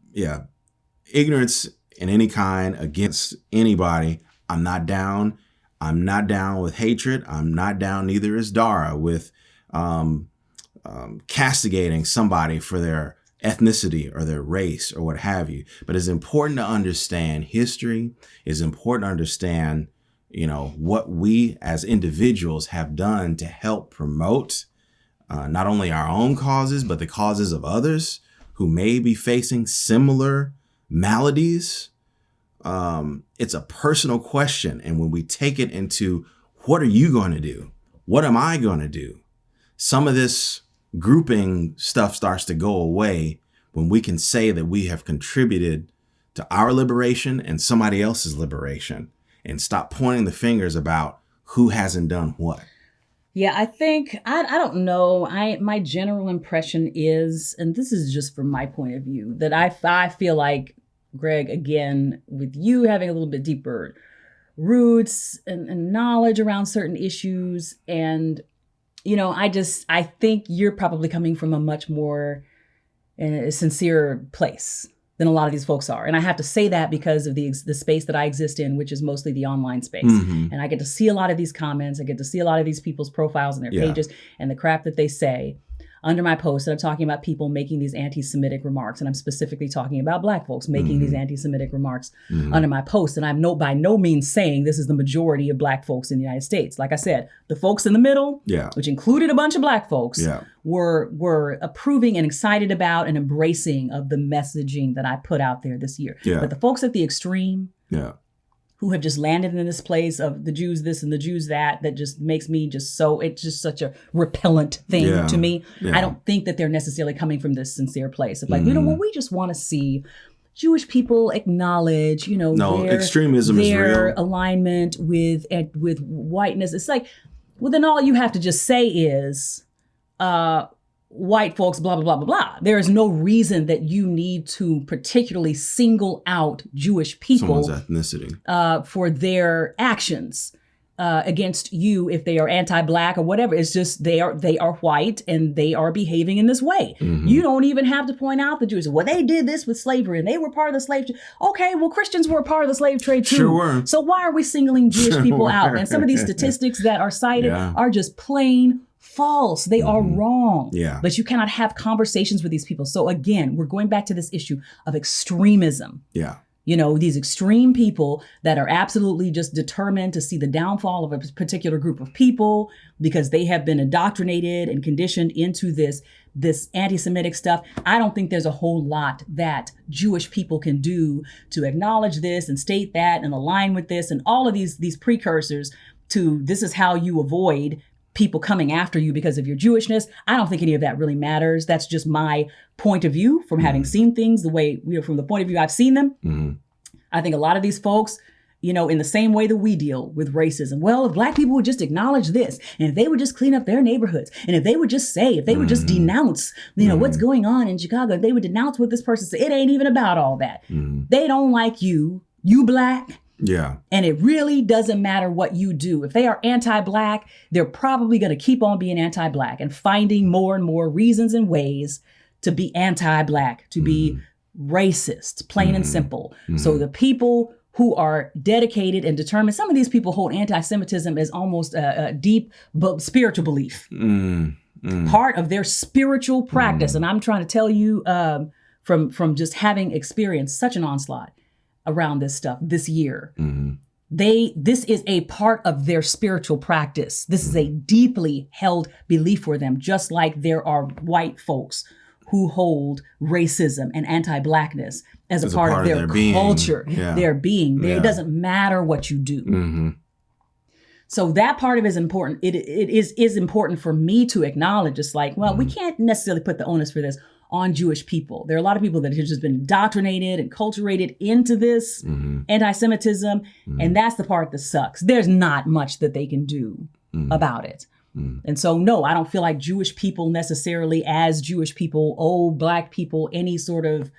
ignorance in any kind against anybody. I'm not down. I'm not down with hatred. I'm not down. Neither is Dara with castigating somebody for their ethnicity or their race or what have you. But it's important to understand history. It's important to understand, you know, what we as individuals have done to help promote not only our own causes, but the causes of others who may be facing similar maladies. It's a personal question. And when we take it into what are you going to do? What am I going to do? Some of this grouping stuff starts to go away when we can say that we have contributed to our liberation and somebody else's liberation, and stop pointing the fingers about who hasn't done what. Yeah, I think, I don't know. My general impression is, and this is just from my point of view, that I feel like, Greg, again, with you having a little bit deeper roots and knowledge around certain issues, and you know, I think you're probably coming from a much more sincere place than a lot of these folks are. And I have to say that because of the space that I exist in, which is mostly the online space. And I get to see a lot of these comments. I get to see a lot of these people's profiles and their pages and the crap that they say under my post. And I'm talking about people making these anti-Semitic remarks. And I'm specifically talking about Black folks making these anti-Semitic remarks under my post. And I'm by no means saying this is the majority of Black folks in the United States. Like I said, the folks in the middle, which included a bunch of Black folks, were approving and excited about and embracing of the messaging that I put out there this year. But the folks at the extreme, who have just landed in this place of the Jews this and the Jews that just makes me it's just such a repellent thing to me. I don't think that they're necessarily coming from this sincere place of like, you know, well, we just want to see Jewish people acknowledge, you know, extremism is their real. Alignment with whiteness. It's like, well, then all you have to just say is, white folks, blah, blah, blah, blah, blah. There is no reason that you need to particularly single out Jewish people someone's ethnicity for their actions against you if they are anti-Black or whatever. It's just they are white and they are behaving in this way. Mm-hmm. You don't even have to point out the Jews. Well, they did this with slavery and they were part of the slave trade. Okay, well, Christians were a part of the slave trade too. Sure were. So why are we singling Jewish people out? And some of these statistics that are cited are just plain false. They are wrong. Yeah. But you cannot have conversations with these people. So again, we're going back to this issue of extremism. Yeah. You know, these extreme people that are absolutely just determined to see the downfall of a particular group of people because they have been indoctrinated and conditioned into this anti-Semitic stuff. I don't think there's a whole lot that Jewish people can do to acknowledge this and state that and align with this and all of these precursors to this is how you avoid people coming after you because of your Jewishness. I don't think any of that really matters. That's just my point of view from having seen things the way, from the point of view I've seen them. Mm-hmm. I think a lot of these folks, in the same way that we deal with racism, well, if Black people would just acknowledge this, and if they would just clean up their neighborhoods, and if they would just say, if they would just denounce, what's going on in Chicago, if they would denounce what this person said, it ain't even about all that. They don't like you Black. Yeah. And it really doesn't matter what you do. If they are anti-Black, they're probably going to keep on being anti-Black and finding more and more reasons and ways to be anti-Black, to be racist, plain and simple. So the people who are dedicated and determined, some of these people hold anti-Semitism as almost a deep spiritual belief, part of their spiritual practice. And I'm trying to tell you from just having experienced such an onslaught around this stuff this year. This is a part of their spiritual practice. This is a deeply held belief for them, just like there are white folks who hold racism and anti-Blackness as a part of their culture, their being. It doesn't matter what you do. So that part of it is important. It is important for me to acknowledge. It's like, well, we can't necessarily put the onus for this on Jewish people. There are a lot of people that have just been indoctrinated and culturated into this anti-Semitism. And that's the part that sucks. There's not much that they can do about it. And so, no, I don't feel like Jewish people necessarily as Jewish people owe Black people any sort of,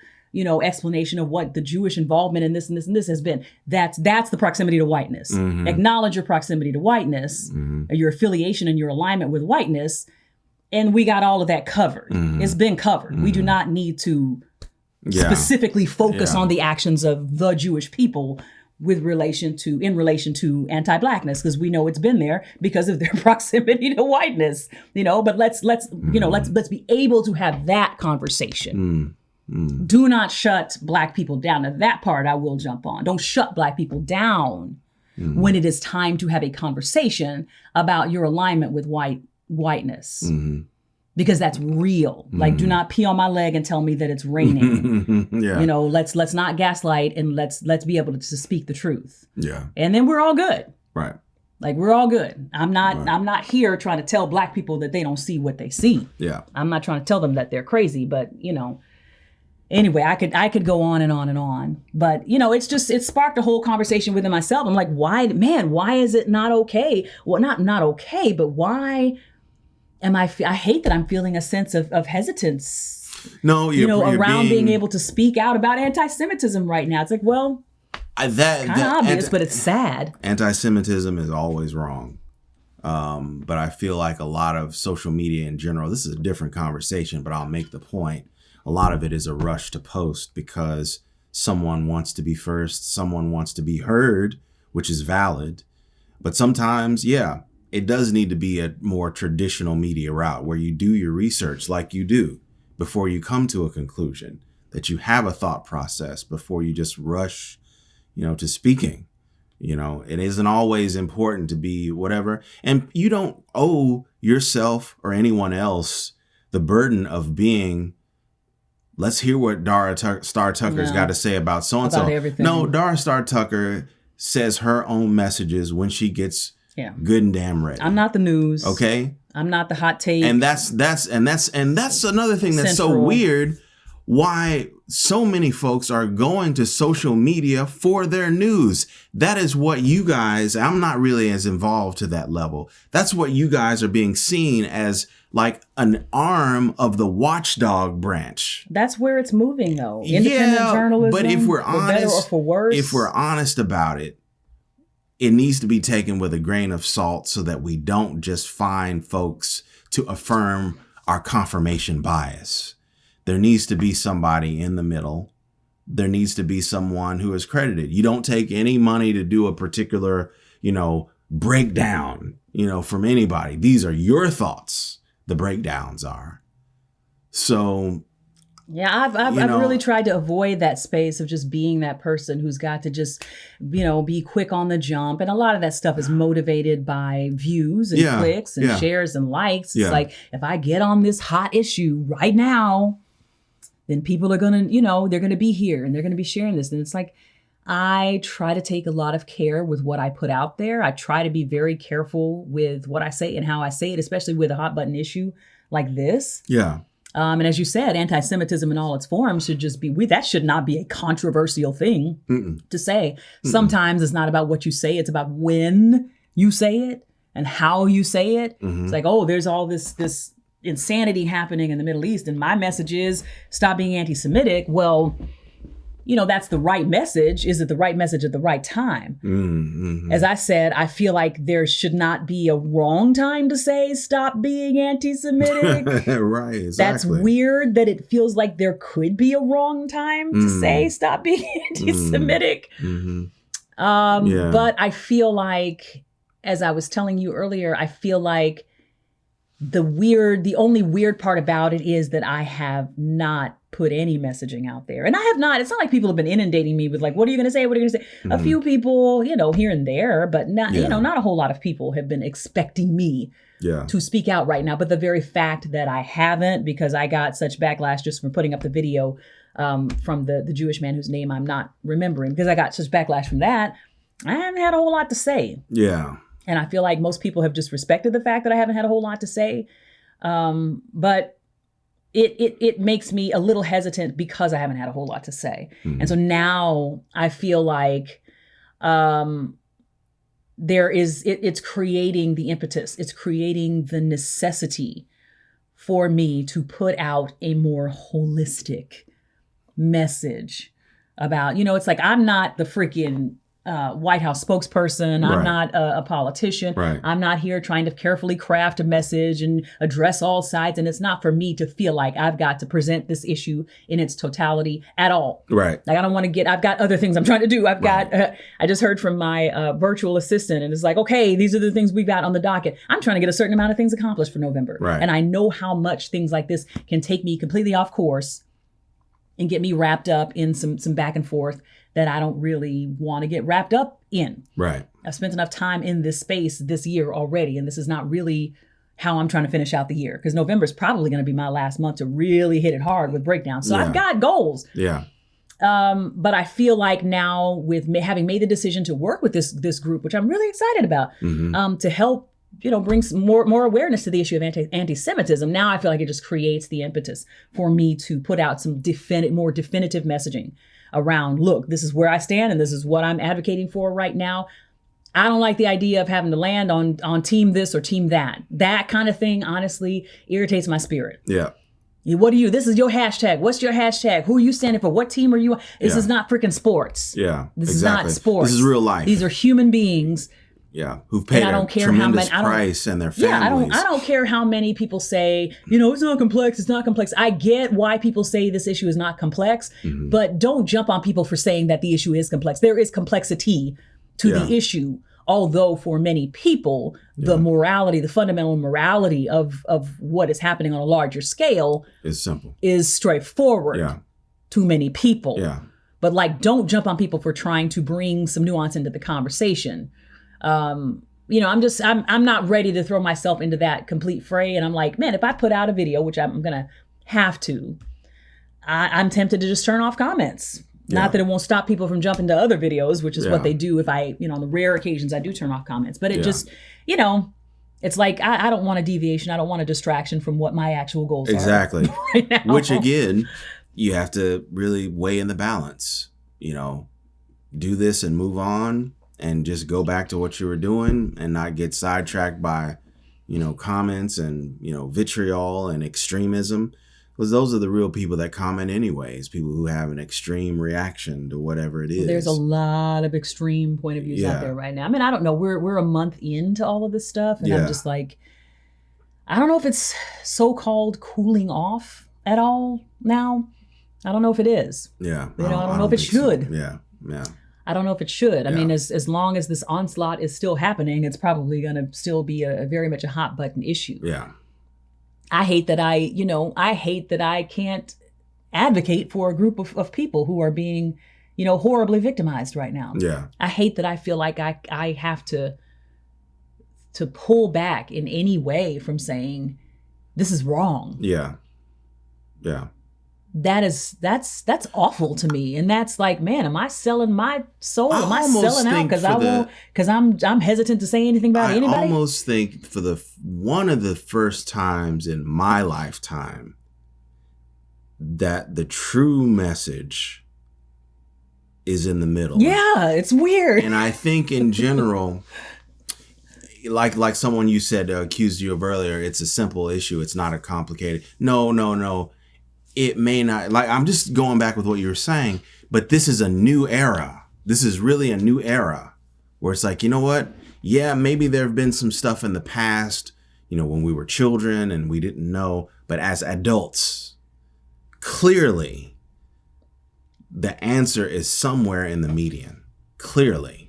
explanation of what the Jewish involvement in this and this and this has been. That's the proximity to whiteness. Acknowledge your proximity to whiteness, your affiliation and your alignment with whiteness. And we got all of that covered. It's been covered. We do not need to specifically focus on the actions of the Jewish people in relation to anti-Blackness, because we know it's been there because of their proximity to whiteness. But let's be able to have that conversation. Do not shut Black people down. Now that part I will jump on. Don't shut Black people down when it is time to have a conversation about your alignment with whiteness. Because that's real. Like, do not pee on my leg and tell me that it's raining. Let's not gaslight, and let's be able to speak the truth. And then we're all good. Right. Like, we're all good. I'm not here trying to tell Black people that they don't see what they see. I'm not trying to tell them that they're crazy, but anyway, I could go on and on and on. But it sparked a whole conversation within myself. I'm like, why is it not okay? Well, not okay, but why I hate that I'm feeling a sense of hesitance. No, you're around being able to speak out about anti-Semitism right now. It's like, well, kind of obvious, but it's sad. Anti-Semitism is always wrong. But I feel like a lot of social media in general, this is a different conversation, but I'll make the point. A lot of it is a rush to post because someone wants to be first, someone wants to be heard, which is valid. But sometimes, it does need to be a more traditional media route where you do your research like you do before you come to a conclusion, that you have a thought process before you just rush, to speaking. It isn't always important to be whatever. And you don't owe yourself or anyone else the burden of being, let's hear what Dara Star Tucker's got to say about so-and-so. About everything. No, Dara Star Tucker says her own messages when she gets good and damn ready. I'm not the news. Okay. I'm not the hot take. And that's another thing that's so weird. why so many folks are going to social media for their news. That is what you guys, I'm not really as involved to that level. That's what you guys are being seen as, like an arm of the watchdog branch. That's where it's moving, though. Independent journalism, but if we're honest, for better or for worse, if we're honest about it, it needs to be taken with a grain of salt so that we don't just find folks to affirm our confirmation bias. There needs to be somebody in the middle. There needs to be someone who is credited. You don't take any money to do a particular, breakdown, from anybody. These are your thoughts. The breakdowns are. So, yeah, I've really tried to avoid that space of just being that person who's got to just, be quick on the jump. And a lot of that stuff is motivated by views and clicks and shares and likes. It's like, if I get on this hot issue right now, then people are going to, they're going to be here and they're going to be sharing this. And it's like, I try to take a lot of care with what I put out there. I try to be very careful with what I say and how I say it, especially with a hot button issue like this. Yeah. And as you said, anti-Semitism in all its forms should just be, that should not be a controversial thing to say. Sometimes it's not about what you say. It's about when you say it and how you say it. It's like, oh, there's all this insanity happening in the Middle East. And my message is stop being anti-Semitic. Well, that's the right message. Is it the right message at the right time? As I said, I feel like there should not be a wrong time to say stop being anti-Semitic. Right, exactly. That's weird that it feels like there could be a wrong time to say stop being anti-Semitic. But I feel like, as I was telling you earlier, I feel like the only weird part about it is that I have not put any messaging out there. And I have not, it's not like people have been inundating me with like, what are you going to say? What are you going to say? A few people, here and there, but not, not a whole lot of people have been expecting me to speak out right now. But the very fact that I haven't, because I got such backlash just from putting up the video from the Jewish man whose name I'm not remembering, because I got such backlash from that, I haven't had a whole lot to say. Yeah. And I feel like most people have just respected the fact that I haven't had a whole lot to say. But it makes me a little hesitant because I haven't had a whole lot to say. And so now I feel like it's creating the impetus. It's creating the necessity for me to put out a more holistic message about, it's like, I'm not the freaking White House spokesperson. I'm not a politician. I'm not here trying to carefully craft a message and address all sides. And it's not for me to feel like I've got to present this issue in its totality at all. Like, I don't want to I've got other things I'm trying to do. I've got, I just heard from my virtual assistant, and it's like, okay, these are the things we've got on the docket. I'm trying to get a certain amount of things accomplished for November. And I know how much things like this can take me completely off course and get me wrapped up in some back and forth that I don't really want to get wrapped up in. I've spent enough time in this space this year already, and this is not really how I'm trying to finish out the year, because November is probably going to be my last month to really hit it hard with breakdowns. So I've got goals. But I feel like now, with having made the decision to work with this group, which I'm really excited about, to help bring some more awareness to the issue of anti-Semitism. Now I feel like it just creates the impetus for me to put out some more definitive messaging around, look, this is where I stand and this is what I'm advocating for right now. I don't like the idea of having to land on team this or team that. That kind of thing, honestly, irritates my spirit. This is your hashtag. What's your hashtag? Who are you standing for? What team are you on? This is not freaking sports. This is not sports. This is real life. These are human beings. Who've paid a tremendous price, and their families. I don't care how many people say, it's not complex, it's not complex. I get why people say this issue is not complex, but don't jump on people for saying that the issue is complex. There is complexity to the issue, although for many people, the morality, the fundamental morality of what is happening on a larger scale is simple, is straightforward to many people. But don't jump on people for trying to bring some nuance into the conversation. I'm not ready to throw myself into that complete fray. And I'm like, man, if I put out a video, which I'm going to have to, I'm tempted to just turn off comments. Not that it won't stop people from jumping to other videos, which is what they do if I, on the rare occasions I do turn off comments. But it just, it's like, I don't want a deviation. I don't want a distraction from what my actual goals are. Right now. Which again, you have to really weigh in the balance, do this and move on and just go back to what you were doing and not get sidetracked by, comments and, vitriol and extremism. Because those are the real people that comment anyways, people who have an extreme reaction to whatever it is. Well, there's a lot of extreme point of views out there right now. I mean, I don't know. We're a month into all of this stuff. And I'm just like, I don't know if it's so-called cooling off at all now. I don't know if it is. Yeah. I don't know if it should. So. Yeah. I don't know if it should. I mean, as long as this onslaught is still happening, it's probably going to still be a very much a hot button issue. Yeah. I hate that I can't advocate for a group of people who are being, horribly victimized right now. Yeah. I hate that I feel like I have to pull back in any way from saying this is wrong. Yeah. Yeah. That's awful to me. And that's like, man, am I selling my soul? Am I selling out because I'm hesitant to say anything about anybody? I almost think for one of the first times in my lifetime that the true message is in the middle. Yeah, it's weird. And I think in general, like someone you said accused you of earlier, it's a simple issue. It's not a complicated. No. It may not, I'm just going back with what you were saying, but this is a new era. This is really a new era where it's like, you know what? Yeah, maybe there have been some stuff in the past, when we were children and we didn't know, but as adults, clearly the answer is somewhere in the median. Clearly.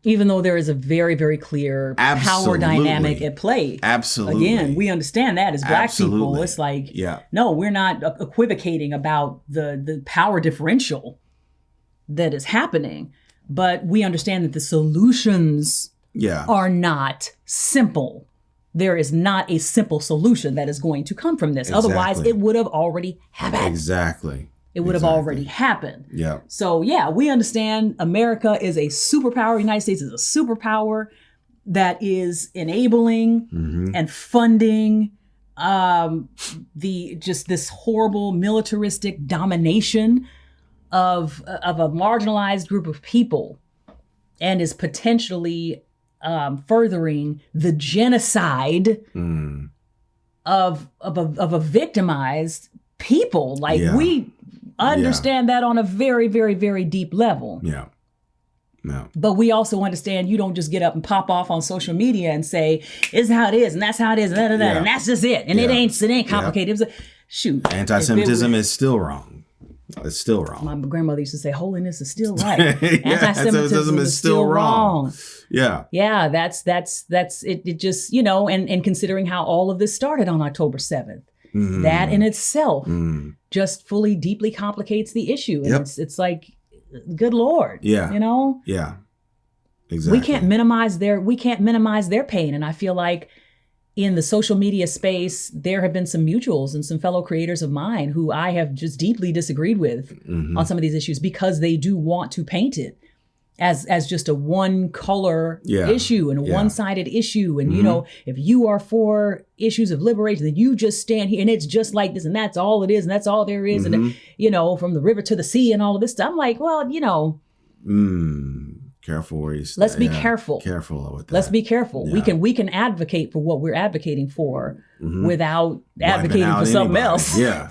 Even though there is a very, very clear power dynamic at play. Absolutely. Again, we understand that as Black people. It's like, no, we're not equivocating about the power differential that is happening. But we understand that the solutions are not simple. There is not a simple solution that is going to come from this. Exactly. Otherwise, it would have already happened. Exactly. It would have already happened. Yeah. So, we understand America is a superpower. The United States is a superpower that is enabling and funding this horrible militaristic domination of a marginalized group of people, and is potentially furthering the genocide of a victimized people. We understand that on a very, very, very deep level. Yeah. But we also understand you don't just get up and pop off on social media and say, this is how it is, and that's how it is, and that's just it. And it ain't complicated. Shoot. Antisemitism is still wrong. It's still wrong. My grandmother used to say, holiness is still right. Antisemitism is still wrong. Yeah. Yeah, that's it. It just, and considering how all of this started on October 7th. That in itself just fully deeply complicates the issue. And it's like, good Lord. Yeah. Yeah. Exactly. We can't minimize their pain. And I feel like in the social media space, there have been some mutuals and some fellow creators of mine who I have just deeply disagreed with on some of these issues, because they do want to paint it as just a one color issue and a one-sided issue. And, if you are for issues of liberation, then you just stand here and it's just like this and that's all it is and that's all there is. And, from the river to the sea and all of this stuff. I'm like, well, careful where you stand. Let's be careful. Careful with that. Let's be careful. Yeah. We can advocate for what we're advocating for without advocating for something else. Yeah.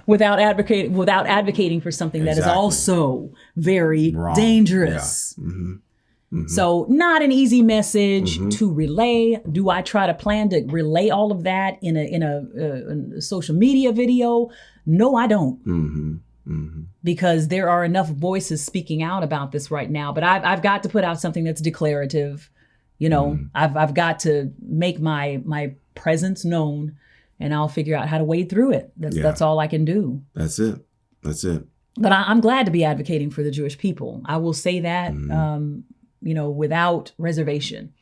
Without advocating for something that is also very dangerous. Yeah. So not an easy message to relay. Do I try to plan to relay all of that in a social media video? No, I don't. Because there are enough voices speaking out about this right now. But I've got to put out something that's declarative. I've got to make my presence known. And I'll figure out how to wade through it. That's all I can do. That's it. But I'm glad to be advocating for the Jewish people. I will say that, without reservation.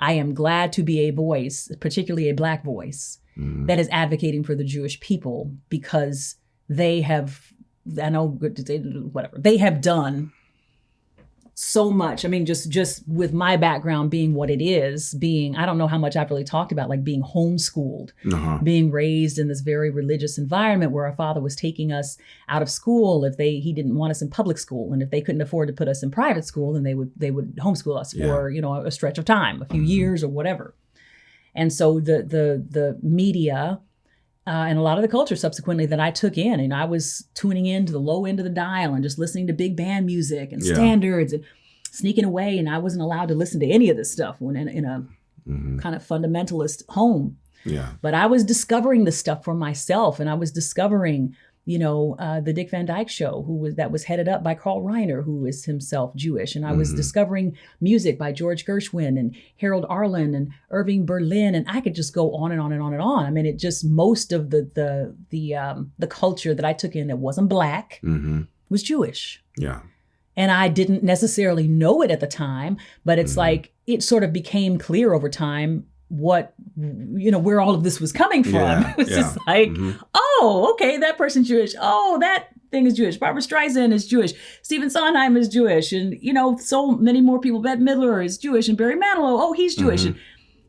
I am glad to be a voice, particularly a Black voice, that is advocating for the Jewish people, because they have, they have done so much. I mean, just with my background being what it is, I don't know how much I've really talked about, like being homeschooled, being raised in this very religious environment where our father was taking us out of school if he didn't want us in public school. And if they couldn't afford to put us in private school, then they would homeschool us for, a stretch of time, a few years or whatever. And so the media and a lot of the culture subsequently that I took in, and I was tuning in to the low end of the dial and just listening to big band music and standards and sneaking away. And I wasn't allowed to listen to any of this stuff when in a kind of fundamentalist home. Yeah. But I was discovering this stuff for myself, and I was discovering, the Dick Van Dyke Show, that was headed up by Carl Reiner, who is himself Jewish. And I was discovering music by George Gershwin and Harold Arlen and Irving Berlin. And I could just go on and on and on and on. I mean, it just, most of the culture that I took in that wasn't Black was Jewish. Yeah. And I didn't necessarily know it at the time, but it's like, it sort of became clear over time where all of this was coming from. It was just like, oh, okay, that person's Jewish. Oh, that thing is Jewish. Barbara Streisand is Jewish. Stephen Sondheim is Jewish. And, so many more people. Bette Midler is Jewish. And Barry Manilow, oh, he's Jewish. And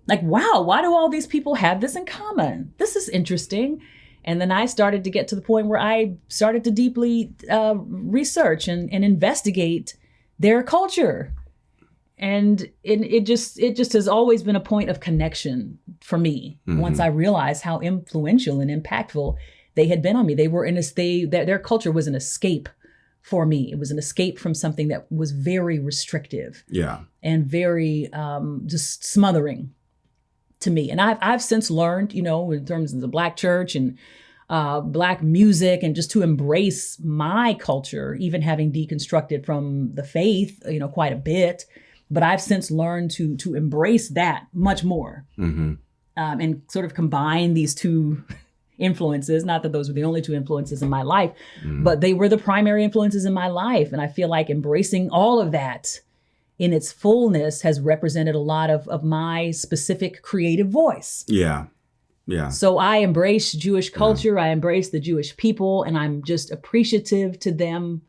like, wow, why do all these people have this in common? This is interesting. And then I started to get to the point where I started to deeply research and investigate their culture. And it just has always been a point of connection for me. Once I realized how influential and impactful they had been on me, their culture was an escape for me. It was an escape from something that was very restrictive, and very just smothering to me. And I've since learned, in terms of the Black church and Black music, and just to embrace my culture, even having deconstructed from the faith, quite a bit. But I've since learned to embrace that much more, and sort of combine these two influences. Not that those were the only two influences in my life, but they were the primary influences in my life. And I feel like embracing all of that in its fullness has represented a lot of my specific creative voice. Yeah. Yeah. So I embrace Jewish culture. I embrace the Jewish people, and I'm just appreciative to them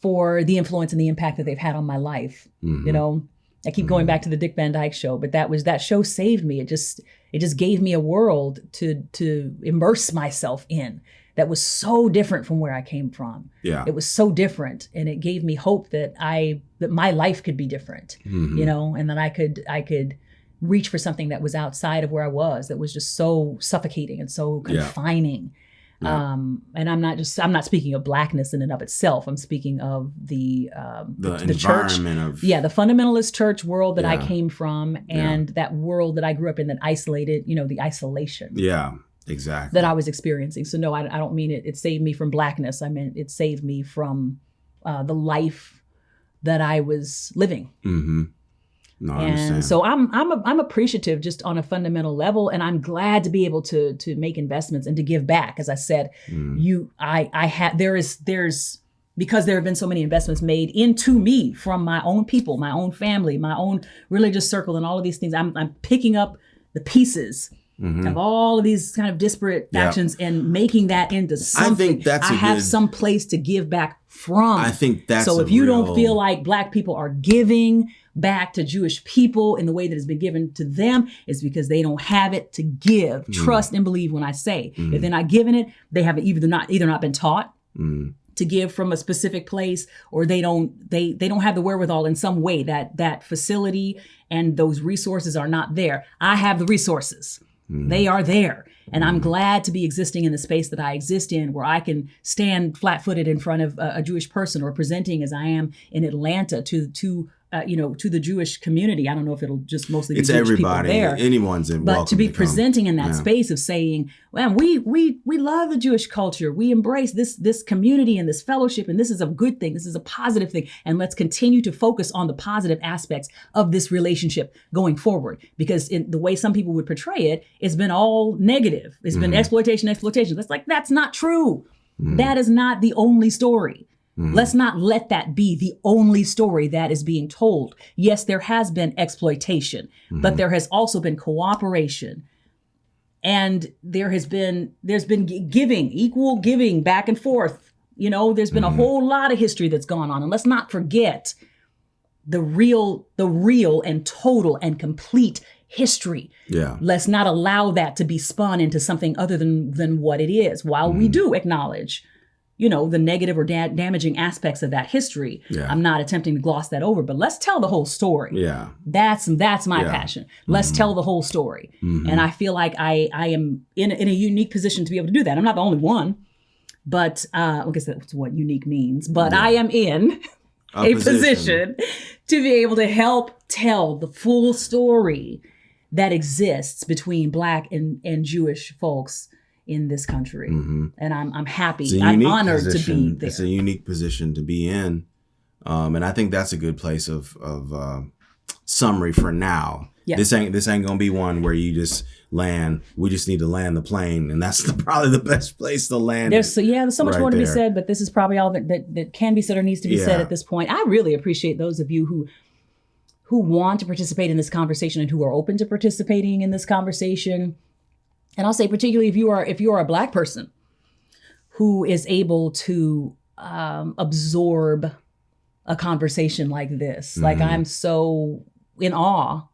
for the influence and the impact that they've had on my life. I keep going back to the Dick Van Dyke Show, but that show saved me. It just gave me a world to immerse myself in that was so different from where I came from. Yeah. It was so different, and it gave me hope that my life could be different, and that I could reach for something that was outside of where I was, that was just so suffocating and so confining. Yeah. And I'm not speaking of Blackness in and of itself. I'm speaking of the church, the fundamentalist church world that I came from, and that world that I grew up in, that isolated, the isolation. Yeah, exactly. That I was experiencing. So no, I don't mean it saved me from Blackness. I mean, it saved me from the life that I was living. No, I understand. And so I'm appreciative just on a fundamental level, and I'm glad to be able to make investments and to give back. As I said, there's because there have been so many investments made into me from my own people, my own family, my own religious circle, and all of these things. I'm picking up the pieces of all of these kind of disparate actions and making that into something. I have some place to give back from. I think that's so. If you don't feel like Black people are giving back to Jewish people in the way that has been given to them, is because they don't have it to give. Trust and believe when I say. If they're not giving it, they have either not been taught to give from a specific place, or they don't have the wherewithal in some way. That facility and those resources are not there. I have the resources. They are there. And I'm glad to be existing in the space that I exist in, where I can stand flat-footed in front of a Jewish person, or presenting as I am in Atlanta to the Jewish community. I don't know if it'll just mostly be Jewish people there. Anyone's in, but to be presenting in that space of saying, well, we love the Jewish culture. We embrace this community and this fellowship, and this is a good thing. This is a positive thing. And let's continue to focus on the positive aspects of this relationship going forward. Because in the way some people would portray it, it's been all negative. It's been exploitation. That's not true. That is not the only story. Let's not let that be the only story that is being told. Yes, there has been exploitation, but there has also been cooperation. And there's been giving, equal giving back and forth. There's been a whole lot of history that's gone on. And let's not forget the real and total and complete history. Yeah. Let's not allow that to be spun into something other than what it is. While we do acknowledge, the negative or damaging aspects of that history, I'm not attempting to gloss that over, but let's tell the whole story. Yeah. That's my passion. Let's tell the whole story. And I feel like I am in a unique position to be able to do that. I'm not the only one, but I guess that's what unique means, but I am in a position to be able to help tell the full story that exists between Black and Jewish folks in this country. And I'm happy. I'm honored to be there. It's a unique position to be in. And I think that's a good place of summary for now. Yes. This ain't gonna be one where you just land. We just need to land the plane, and that's probably the best place to land. There's so much more to be said, but this is probably all that can be said or needs to be said at this point. I really appreciate those of you who want to participate in this conversation and who are open to participating in this conversation. And I'll say particularly if you are a Black person who is able to absorb a conversation like this. Like, I'm so in awe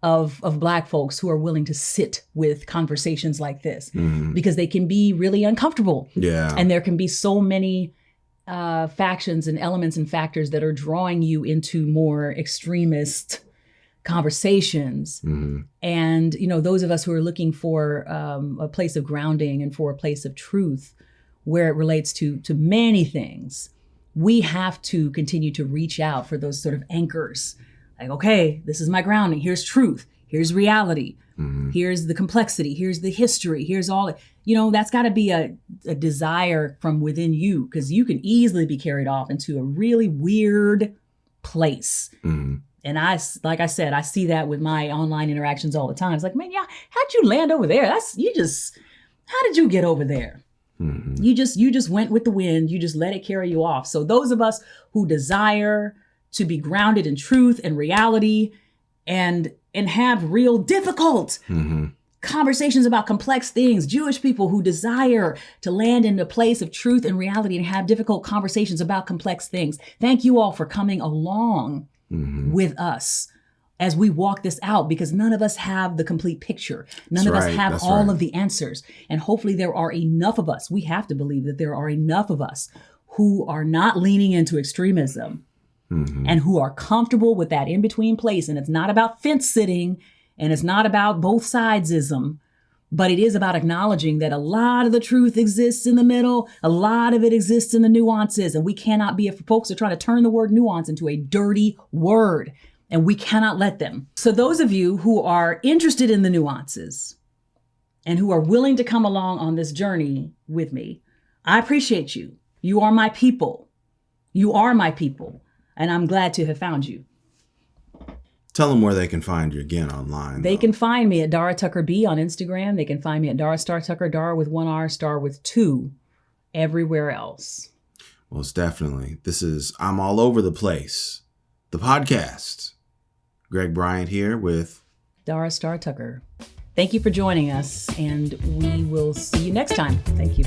of Black folks who are willing to sit with conversations like this because they can be really uncomfortable. Yeah. And there can be so many factions and elements and factors that are drawing you into more extremist conversations. And, those of us who are looking for a place of grounding and for a place of truth where it relates to many things, we have to continue to reach out for those sort of anchors. Like, okay, this is my grounding. Here's truth. Here's reality. Here's the complexity. Here's the history. Here's all, that's got to be a desire from within you, because you can easily be carried off into a really weird place. And like I said, I see that with my online interactions all the time. It's like, man, how'd you land over there? How did you get over there? You just went with the wind. You just let it carry you off. So those of us who desire to be grounded in truth and reality and have real difficult conversations about complex things, Jewish people who desire to land in a place of truth and reality and have difficult conversations about complex things. Thank you all for coming along with us as we walk this out, because none of us have the complete picture. None of us have all of the answers. And hopefully there are enough of us. We have to believe that there are enough of us who are not leaning into extremism and who are comfortable with that in-between place. And it's not about fence sitting, and it's not about both sidesism, but it is about acknowledging that a lot of the truth exists in the middle. A lot of it exists in the nuances. And we cannot be, if folks are trying to turn the word nuance into a dirty word, and we cannot let them. So those of you who are interested in the nuances and who are willing to come along on this journey with me, I appreciate you. You are my people. You are my people. And I'm glad to have found you. Tell them where they can find you again online. They can find me at Dara Tucker B on Instagram. They can find me at Dara Star Tucker, Dara with 1 R, Star with 2, everywhere else. Well, it's definitely. This is I'm All Over the Place, the podcast. Greg Bryant here with Dara Star Tucker. Thank you for joining us, and we will see you next time. Thank you.